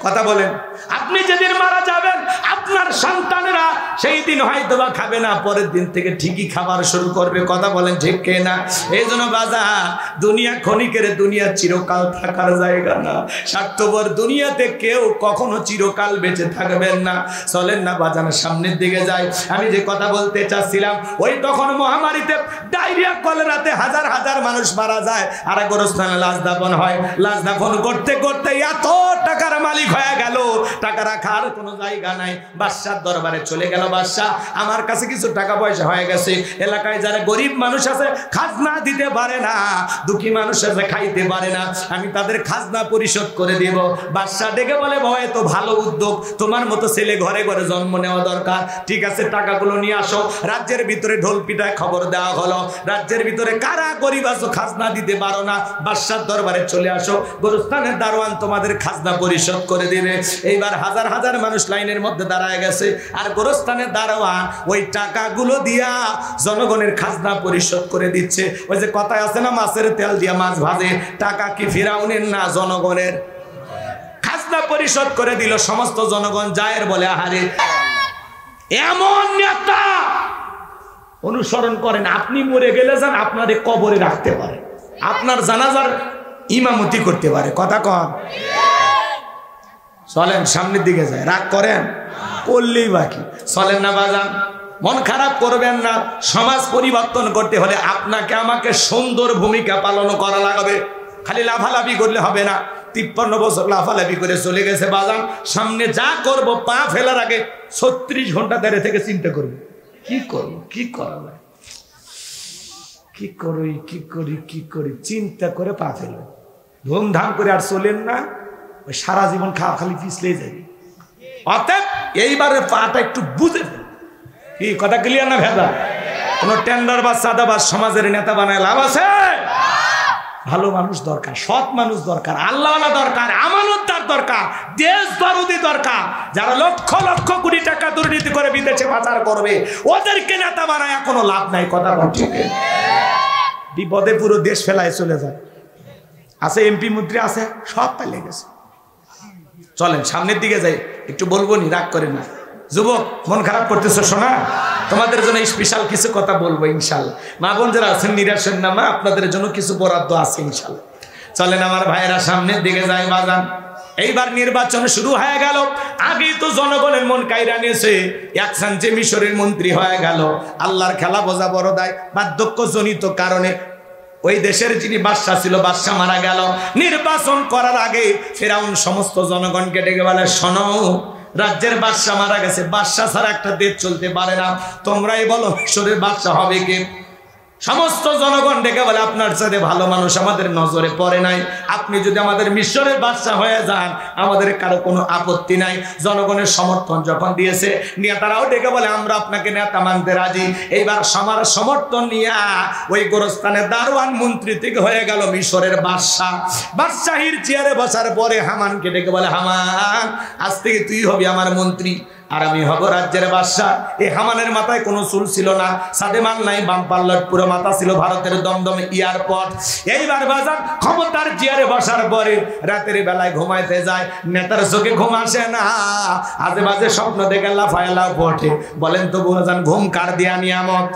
কথা বলেন। আপনি যেদিন মারা যাবেন আপনার সন্তানেরা সেই দিন হয়তো বা খাবে না, পরের দিন থেকে ঠিকই খাবার শুরু করবে। কথা বলেন ঠিক না? এই জন্য বাজার, দুনিয়া ক্ষণিকের, দুনিয়া চিরকাল থাকার জায়গা না। স্বার্থপর দুনিয়াতে কেউ কখনো চিরকাল বেঁচে থাকবেন না। চলেন না বাজানের সামনের দিকে যাই। আমি যে কথা বলতে চাচ্ছিলাম, ওই তখন মহামারীতে ডায়রিয়া, কলেরাতে হাজার হাজার মানুষ মারা যায়, আর গোরস্থানে লাশ দাফন হয়। লাশ দাফন করতে করতে এত টাকার মালিক হয়ে গেল, টাকা রাখার কোনো জায়গা নাই। বাদশার দরবারে চলে গেল, বাদশা আমার কাছে কিছু টাকা পয়সা হয়ে গেছে, এলাকায় যারা গরিব মানুষ আছে খাজনা দিতে পারে না, দুঃখী মানুষ আছে খাইতে পারে না, আমি তাদের খাজনা পরিশোধ করে দেব। বাদশা ডেকে বলে, ভয় তো ভালো উদ্যোগ, তোমার মতো ছেলে ঘরে ঘরে জন্ম নেওয়া দরকার। ঠিক আছে, টাকাগুলো নিয়ে আসো। রাজ্যের ভিতরে ঢোল পিটায় খবর দেওয়া হলো, রাজ্যের ভিতরে কারা গরিব আছো খাজনা দিতে পারো না, বাদশার দরবারে চলে আসো, গোরস্থানের দারোয়ান তোমাদের খাজনা পরিশোধ করে করে দিবে। এইবার হাজার হাজার মানুষ লাইনের মধ্যে দাঁড়ায় গেছে, আর গোরস্থানের দারোয়ান ওই টাকাগুলো দিয়া জনগণের খাজনা পরিশোধ করে দিচ্ছে। ওই যে কথায় আছে না, মাছের তেল দিয়া মাছ ভাজে, টাকা কি ফিরাউনের না জনগণের? খাজনা পরিশোধ করে দিল, সমস্ত জনগণ জায়ের বলে আহারে। এমন নেতা অনুসরণ করেন, আপনি মরে গেলে যান আপনাদের কবরে রাখতে পারে, আপনার জানাজার ইমামতি করতে পারে। কথা কন, চলেন সামনের দিকে যায়, রাগ করেন করলেই বাকি, চলেন না বাজান। মন খারাপ করবেন না, সমাজ পরিবর্তন করতে হলে আপনাকে আমাকে সুন্দর ভূমিকা পালন করা লাগবে। খালি লাফালাফি করলে হবে না। 53 বছর লাফালাফি করে চলে গেছে বাজান, সামনে যা করব পা ফেলার আগে 36 ঘন্টা ধরে থেকে চিন্তা করব, কি করব, কি করা যায়, কি করি, কি করি, কি করি, চিন্তা করে পা ফেলবে। ধুমধাম করে আর চলেন না, ওই সারা জীবন খালি পিছলে যাবে। অতএব এইবারে পাটা একটু বুঝে ফেল। কি কথা ক্লিয়ার না ভেদা? কোন টেন্ডার বা সাদাবাজ সমাজের নেতা বানায় লাভ আছে? ভালো মানুষ দরকার, সৎ মানুষ দরকার, আল্লাহওয়ালা দরকার, আমানতদার দরকার, দেশ দরদি দরকার। যারা লক্ষ লক্ষ কোটি টাকা দুর্নীতি করে বিদেশে পাচার করবে, ওদেরকে নেতা বানায় কোনো লাভ নাই। কথা ঠিক, বিপদে পুরো দেশ ফেলায় চলে যায়। আছে এমপি মন্ত্রী আছে, সব পালিয়ে গেছে। চলেন সামনের দিকে যাই, একটু বলবো নি, রাগ করে না। যুবক মন খারাপ করতেছো শোনা, তোমাদের জন্য স্পেশাল কিছু কথা বলবো ইনশাল্লাহ। মা বোন যারা আছেন নিরাশের নামা, আপনাদের জন্য কিছু বরাদ্দ আছে ইনশাল্লাহ। চলেন আমার ভাইয়েরা সামনের দিকে যাই বাজান। এইবার নির্বাচন শুরু হয়ে গেল, আগেই তো জনগণের মন কাইরা নিয়েছে, এক সাঞ্চে মিশরের মন্ত্রী হয়ে গেল। আল্লাহর খেলা বোঝা বড় দায়, বার্ধক্যজনিত কারণে ওই দেশের যিনি বাদশাহ ছিল, বাদশাহ মারা গেল। নির্বাচন করার আগে ফেরাউন সমস্ত জনগণকে ডেকে বলে, শোনো, রাজ্যের বাদশাহ মারা গেছে, বাদশাহ ছাড়া একটা দেশ চলতে পারে না, তোমরাই বলো মিশরের বাদশাহ হবে কে? সমস্ত জনগণ ডেকে বলে, আপনার সাথে ভালো মানুষ আমাদের নজরে পড়ে নাই, আপনি যদি আমাদের মিশরের বাদশাহ হয়ে যান আমাদের কারো কোনো আপত্তি নাই। জনগণের সমর্থন যখন দিয়েছে, নেতারাও ডেকে বলে, আমরা আপনাকে নেতা মানতে রাজি। এইবার সবার সমর্থন নিয়ে ওই গোরস্থানের দারোয়ান মন্ত্রী থেকে হয়ে গেল মিশরের বাদশাহ। বাদশাহীর চেয়ারে বসার পরে হামানকে ডেকে বলে, হামান, আজ থেকে তুই হবি আমার মন্ত্রী, আর আমি হব রাজ্যের বাদশাহ। এই হামানের মাথায় কোনো চুল ছিল না, সাদে মাল নাই, বাম পাল্লার পুরো মাথা ছিল ভারতের দমদমে এয়ারপোর্ট। এইবার বাজার ক্ষমতার চেয়ারে বসার পরে রাতের বেলায় ঘুমাইতে যায়, নেতার চোখে ঘুম আসে না, আজে বাজে স্বপ্ন দেখে লাফায় লাফ ওঠে। বলেন তো বুঝান, ঘুম কার দিয়া নিয়ামত?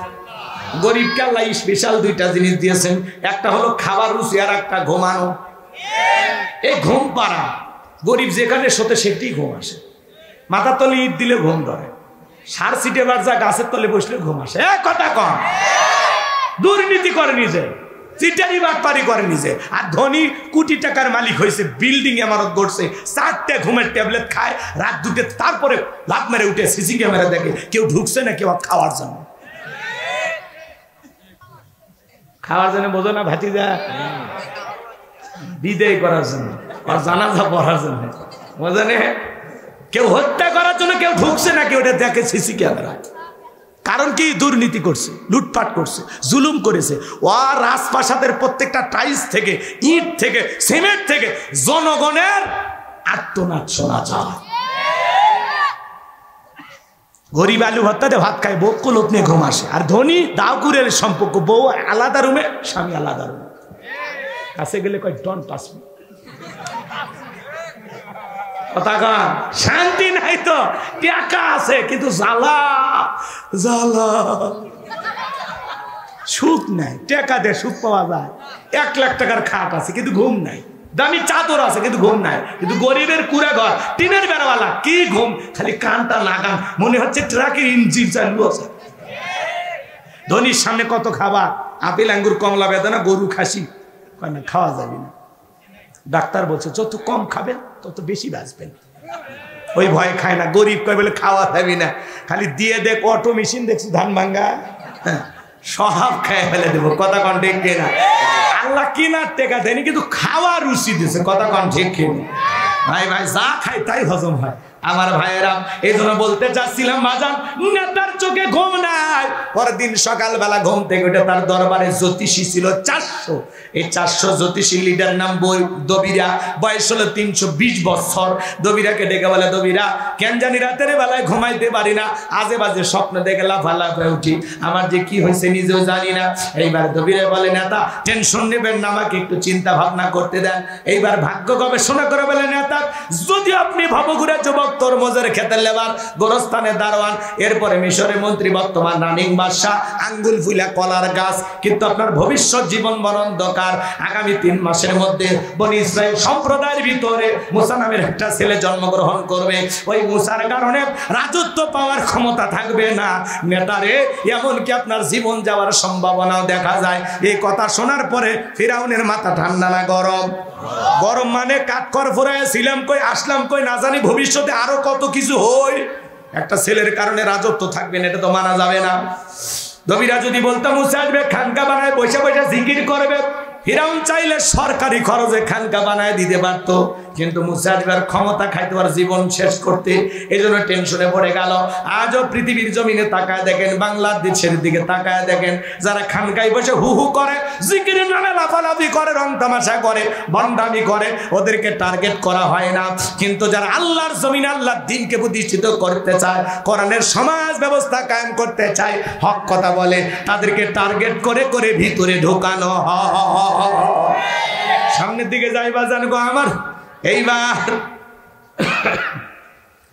গরিবকে আল্লাহ স্পেশাল দুইটা জিনিস দিয়েছেন, একটা হলো খাবার রুচি, আর একটা ঘুমানো। এই ঘুম পাড়া গরিব যেখানে শোতে সেটাই ঘুম আসে। মাথার তলে ইট দিলে ঘুম ধরে, সার সিটে বাজা গাছের তলে বসলে ঘুম আসে। কথা কম, দুর্নীতি করে নিজে, চিটারি বাটপারি করে নিজে, আর ধনী কোটি টাকার মালিক হয়েছে, বিল্ডিং ইমারত গড়ছে, 4টে ঘুমের ট্যাবলেট খায়, রাত 2টে, তারপরে লাভ মেরে উঠে সিসি ক্যামেরা দেখে কেউ ঢুকছে না কেউ খাওয়ার জন্য। খাওয়ার জন্য বোঝো না ভাতিজা, বিদায় করার জন্য, আর জানাজা পড়ার জন্য, বোঝো না? কেউ হত্যা করার জন্য কেউ ঢুকছে না, কেউ ওটা দেখে সিসি ক্যামেরা। কারণ কি? দুর্নীতি করছে, লুটপাট করছে, জুলুম করেছে। ও রাজপ্রাসাদের প্রত্যেকটা টাইলস থেকে, ইট থেকে, সিমেন্ট থেকে জনগণের আর্তনাদ শোনা যায়। গরিব আলু ভর্তাতে ভাত খায়, বউ কুলপ নিয়ে ঘুম আসে। আর ধনী দাউকুরের সম্পর্ক, বউ আলাদা রুমে, স্বামী আলাদা রুমে। কাছে গেলে কয় ডন্ট টাচ মি। শান্তি নাই তো, টাকা আছে কিন্তু জ্বালা জ্বালা, সুখ নাই। টাকা দিয়ে সুখ পাওয়া যায়, 1 লাখ টাকার খাট আছে কিন্তু ঘুম নাই, দামি চাদর আছে কিন্তু ঘুম নাই। কিন্তু গরিবের কুড়া ঘর, টিনের বেড়াওয়ালা, কি ঘুম, খালি কানটা লাগান, মনে হচ্ছে ট্রাকের ইঞ্জিন চালু আছে। ধনীর সামনে কত খাবার, আপেল, আঙ্গুর, কমলা, বেদানা, গরু, খাসি, কয় না খাওয়া যাবে না। ডাক্তার বলছে যত কম খাবেন তত বেশি বাঁচবেন, ওই ভয় খায় না। গরিব কয় বলে খাওয়া যাবি না, খালি দিয়ে দেখ, অটো মেশিন দেখছি ধান ভাঙ্গা, সব খায় ফেলে দেবো। কথা কন ঠিক কিনা? আল্লাহ কিনার টেকা দেয়নি কিন্তু খাওয়া রুচি দিয়েছে। কথা কন ঠিক কিনা? ভাই ভাই, যা খাই তাই হজম হয়, আমার ভাইয়েরা, এই জন্য বলতে চাচ্ছিলাম বাজান, নেতার চোখে ঘুম নাই। পরের দিন সকালবেলা ঘুম থেকে উঠে তার দরবারে জ্যোতিষী ছিল 400। এই 400 জ্যোতিষী লিডার নাম দবিরা, বয়স হলো 320 বছর। দবিরাকে ডেকে বলে, দবিরা কেন জানি রাতের বেলায় ঘুমাইতে পারি না, আজে বাজে স্বপ্ন দেখে লাফালাফ হয়ে উঠি, আমার যে কি হয়েছে নিজেও জানি না। এইবার দবিরা বলে, নেতা টেনশন নেবেন না, আমাকে একটু চিন্তা ভাবনা করতে দেন। এইবার ভাগ্য গবেষণা করে বলে, নেতা যদি আপনি ভবঘুরে যুবক তরমুজের খেতের লেবার, গোরস্থানে দারোয়ান, এরপরে মিশরের মন্ত্রী, বর্তমান রানিং বাদশা, আঙ্গুল ফুলা কলার গাছ, কিন্তু আপনার ভবিষ্যৎ জীবন বড় অন্ধকার। আগামী 3 মাসের মধ্যে বনি ইসরাইল সম্প্রদায়ের ভিতরে মুসা নামের একটা ছেলে জন্মগ্রহণ করবে। ওই মুসার কারণে রাজত্ব পাওয়ার ক্ষমতা থাকবে না নেতারে, এমনকি আপনার জীবন যাওয়ার সম্ভাবনাও দেখা যায়। এই কথা শোনার পরে ফিরাউনের মাথা ঠান্ডা না গরম? গরম মানে কাঠখড় ফুরায় ছিলাম কই, আসলাম কই, না জানি ভবিষ্যতে আরো কত কিছু হয়। একটা ছেলের কারণে রাজত্ব থাকবে না, এটা তো মানা যাবে না। দবিরা যদি বলতাম মুসা আসবে, খানকা বানায় বসে বসে জিকির করবে, ফিরাউন চাইলে সরকারি খরচে খানকা বানায় দিতে পারতো, কিন্তু মুসা আসবার ক্ষমতা খাইতে পারে জীবন শেষ করতে, এই জন্য টেনশনে পড়ে গেল। আজও পৃথিবীর জমিনে তাকায় দেখেন, বাংলাদেশের দিকে তাকায় দেখেন, যারা খানকায় বসে হু হু করে, জিকিরের নামে লাফালাফি করে, রং তামাশা করে, ভণ্ডামি করে, ওদেরকে টার্গেট করা হয় না। কিন্তু যারা আল্লাহর জমিনে আল্লাহর দ্বীনকে প্রতিষ্ঠিত করতে চায়, কোরআনের সমাজ ব্যবস্থা কায়েম করতে চায়, হক কথা বলে, তাদেরকে টার্গেট করে করে ভিতরে ঢোকানো হয়। সামনের দিকে যাইবা জানবো আমার। এইবার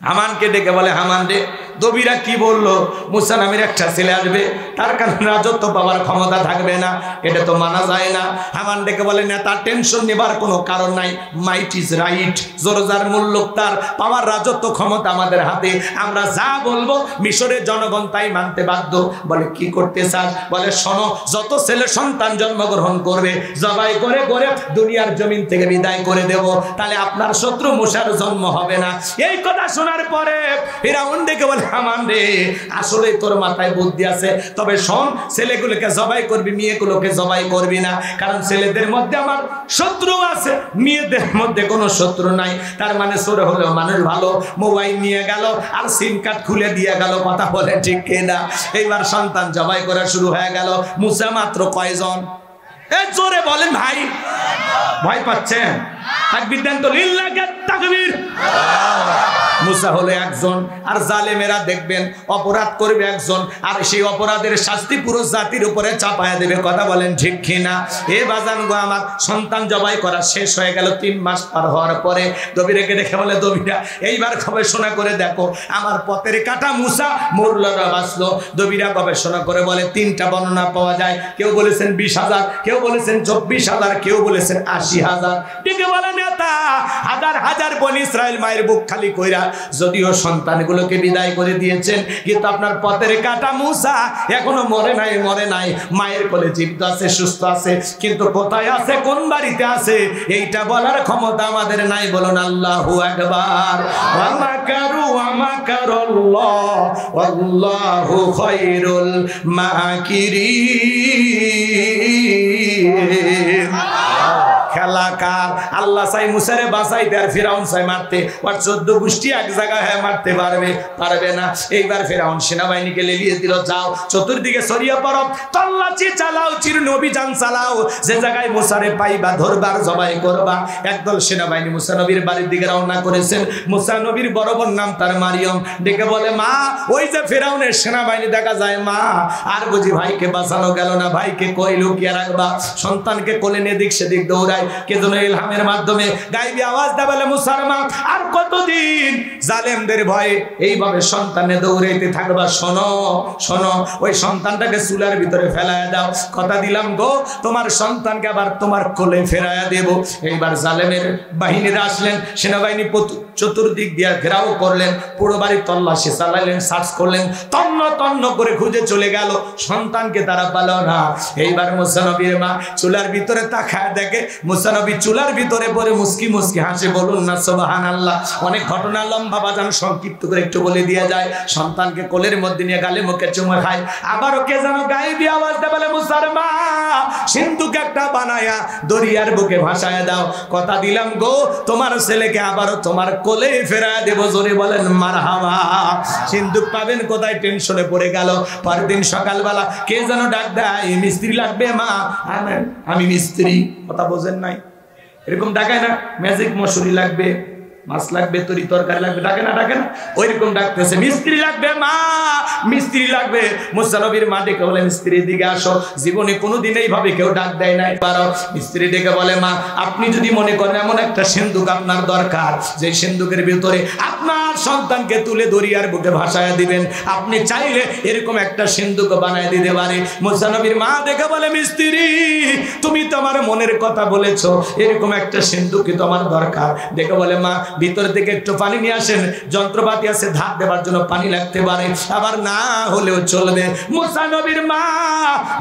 হামানকে ডেকে বলে, হামান রে, দবিরা কি বললো, মুসা নামের একটা ছেলে আসবে, তার কারণে রাজত্ব পাওয়ার ক্ষমতা থাকবে না, এটা তো মানা যায় না। হামান ডেকে বলে, নেতা টেনশন নেবার কোনো কারণ নাই, মাইট ইজ রাইট, জোরজার মূল্য তার পাওয়ার রাজত্ব ক্ষমতা আমাদের হাতে, আমরা যা বলবো মিশরের জনগণ তাই মানতে বাধ্য। বলে কি করতে চান? বলে শোনো, যত ছেলে সন্তান জন্মগ্রহণ করবে জবাই করে করে দুনিয়ার জমিন থেকে বিদায় করে দেব, তাহলে আপনার শত্রু মুসার জন্ম হবে না। এই কথা শোনার পরে ফিরাউন ডেকে বলে, হামান রে, আসলে তোর মাথায় বুদ্ধি আছে, তবে শোন, ছেলেগুলোকে জবাই করবি, মেয়েগুলোকে জবাই করবি না, কারণ ছেলেদের মধ্যে আমার শত্রু আছে, মেয়েদের মধ্যে কোনো শত্রু নাই। তার মানে চোর হলেও মানুষ ভালো, মোবাইল নিয়ে গেল আর সিম কার্ড খুলে দিয়ে গেল, কথা বলে ঠিক কিনা? এইবার সন্তান জবাই করা শুরু হয়ে গেল। মুসা মাত্র কয়জন? জোরে বলেন ভাই, ভয় পাচ্ছেন? তাকবীর দেন তো, লিল্লাহি তাকবীর। মুসা হলো একজন, আর জালেমেরা দেখবেন অপরাধ করবে একজন, আর সেই অপরাধের শাস্তি পুরো জাতির উপরে চাপায়া দেবে, কথা বলেন ঠিক কিনা? এ বাজান গো আমার, সন্তান জবাই করা শেষ হয়ে গেল। 3 মাস পার হওয়ার পরে দবিরাকে দেখে বলে, দবিরা এইবার গবেষণা করে দেখো, আমার পথের কাটা মুসা মরল না বাঁচলো? দবিরা গবেষণা করে বলে, 3টা বর্ণনা পাওয়া যায়, কেউ বলেছেন 20,000, কেউ বলেছেন 24,000, কেউ বলেছেন 80,000। ঠিক বলে নেতা, হাজার হাজার বনি ইসরাইল মায়ের বুক খালি কইরা যদিও সন্তানগুলোকে বিদায় করে দিয়েছেন, কিন্তু আপনার পথের কাটা মুসা এখনো মরে নাই, মায়ের কোলে জীবিত আছে, সুস্থ আছে, কিন্তু কোথায় আছে, কোন বাড়িতে আছে, এইটা বলার ক্ষমতা আমাদের নাই। বলুন আল্লাহু আকবার। ওয়া মাকারু ওয়া মাকারাল্লাহ ওয়াল্লাহু খায়রুল মাকিরিন। খেলাকার আল্লাহ চাই মুসারে বাঁচাইতে, আর ফিরাউন চাই মারতে। আর 14 গোষ্ঠী এক জায়গায় হ্যাঁ মারতে পারবে না। এইবার ফিরাউন সেনাবাহিনীকে লেলিয়ে দিল, যাও চতুর্দিকে ছড়িয়ে পড়ো, তল্লাশি চালাও, চির অভিযান চালাও, যে জায়গায় মুসারে পাইবা ধরবার, জবাই করবা। একদল সেনাবাহিনী মুসা নবীর বাড়ির দিকে রওনা করেছেন। মুসা নবীর বড় বোন নাম তার মারিয়ম, ডেকে বলে, মা ওই যে ফিরাউনের সেনাবাহিনী দেখা যায়, মা আর বুঝি ভাইকে বাঁচানো গেল না, ভাইকে কই লুকিয়ে রাখবা? সন্তানকে কোলে নিয়ে দিক সেদিক দৌড়ায়, কে যেন ইলহামের মাধ্যমে গাইবি আওয়াজ দেয়, বলে, মুসারমা আর কতদিন জালেমদের ভয়ে এইভাবে সন্তানে দৌড়াইতে থাকবা? শোনো শোনো, ওই সন্তানটাকে চুলার ভিতরে ফেলায়া দাও, কথা দিলাম গো, তোমার সন্তানকে আবার তোমার কোলে ফেরায়া দেব। এইবার জালেমের বাহিনীরা আসলেন, সেনাবাহিনী চতুর্দিক দিয়ে ঘেরাও করলেন, পুরো বাড়ি তল্লাশি চালাইলেন, সার্চ করলেন, তন্ন তন্ন করে খুঁজে চলে গেল, সন্তানকে তারা পেল না। এইবার মুসা নবীর মা চুলার ভিতরে তাকায় দেখে মুসা নবী চুলার ভিতরে পড়ে মুস্কি মুস্কি হাসে। বলুন না সুবহানাল্লাহ। অনেক ঘটনা লম্বা বাজান, সংক্ষিপ্ত করে একটু বলে দিয়ে যায়। সন্তানকে কোলের মধ্যে নিয়ে গালে মুখে চুমা খায়, আবার ওকে যেন গাইবি আওয়াজ দেয়, বলে, মুসার মা সিন্ধুকে একটা বানায়া দরিয়ার বুকে ভাসায় দাও, কথা দিলাম গো, তোমার ছেলেকে আবারও তোমার কোলে ফেরা দেব, জোরে বলেন মারহাবা। সিন্ধুক পাবেন কোথায়, টেনশনে পড়ে গেল। পরের দিন সকালবেলা কে যেন ডাক দেয়, মিস্ত্রি লাগবে মা। আমি মিস্ত্রি, কথা বোঝেন নাই? এরকম ডাকায় না, ম্যাজিক মশুরি লাগবে, মাছ লাগবে, তরি তরকারি লাগবে, ডাকে না ডাকে না? ওইরকম ডাকতেছে, মিস্ত্রি লাগবে মা, মিস্ত্রি লাগবে। মুসা নবীর মা ডেকে বলে, মিস্ত্রি দিকে আসো। জীবনে কোনোদিন এইভাবে কেউ ডাক দেয় নাই। মিস্ত্রি ডেকে বলে, মা আপনি যদি মনে করেন এমন একটা সিন্ধুক আপনার দরকার, যে সিন্ধুকের ভিতরে আপনার সন্তানকে তুলে দরিয়ার বুকে ভাসায় দিবেন, আপনি চাইলে এরকম একটা সিন্ধুক বানায় দিতে পারে। মুসা নবীর মা ডেকে বলে, মিস্ত্রি তুমি তো আমার মনের কথা বলেছো, এরকম একটা সিন্ধুকই তো আমার দরকার। ডেকে বলে, মা ভিতর থেকে একটু পানি নিয়ে আসেন, যন্ত্রপাতি আছে, ধার দেবার জন্য পানি লাগতে পারে, আবার না হলেও চলবে। মুসা নবীর মা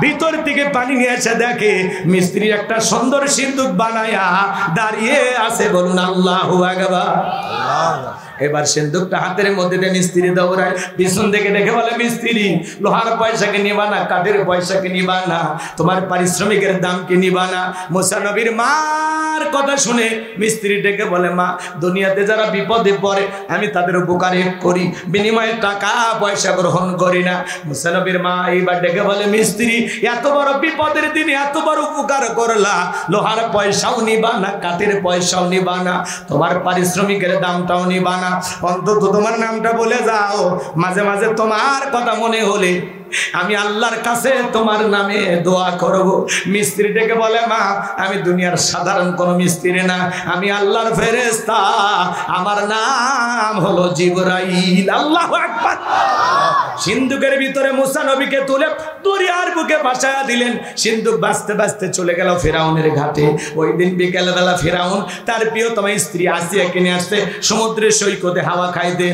ভিতর থেকে পানি নিয়ে এসে দেখে মিস্ত্রি একটা সুন্দর সিন্ধুক বানায়া দাঁড়িয়ে আছে। বলুন আল্লাহু আকবার। এবার সিন্ধুকটা হাতের মধ্যে দিয়ে মিস্ত্রি দৌড়ায়, পিছন থেকে দেখে বলে, মিস্ত্রি লোহার পয়সাকে নিবা না, কাঠের পয়সাকে নিবা না, তোমার পারিশ্রমিকের দামকে নিবা না। মুসা নবীর মার কথা শুনে মিস্ত্রি ডেকে বলে, মা দুনিয়াতে যারা বিপদে পড়ে আমি তাদের উপকার করি, বিনিময়ে টাকা পয়সা গ্রহণ করি না। মুসা নবীর মা এইবার ডেকে বলে, মিস্ত্রি এত বড় বিপদের দিনে এত বড় উপকার করলা, লোহার পয়সাও নিবা না, কাঠের পয়সাও নিবা না, তোমার পারিশ্রমিকের দামটাও নিবা না, অন্তত তোমার নামটা বলে যাও। মাঝে মাঝে তোমার কথা মনে হলে আমি আল্লাহর কাছে তোমার নামে দোয়া করব। মিস্ত্রি ডেকে বলে, মা আমি দুনিয়ার সাধারণ কোন মিস্ত্রি না, আমি আল্লাহর ফেরেশতা, আমার নাম হলো জিবরাইল। আল্লাহু আকবার। সিন্ধুকের ভিতরে মুসা নবীকে তুলে দরিয়ার বুকে ভাসায়া দিলেন। সিন্ধুক বাঁচতে বাঁচতে চলে গেল ফেরাউনের ঘাটে। ওই দিন বিকেলবেলা ফেরাউন তার প্রিয়তমা স্ত্রী আসিয়াকে নিয়ে আসতে সমুদ্রের সৈকতে হাওয়া খাইতে।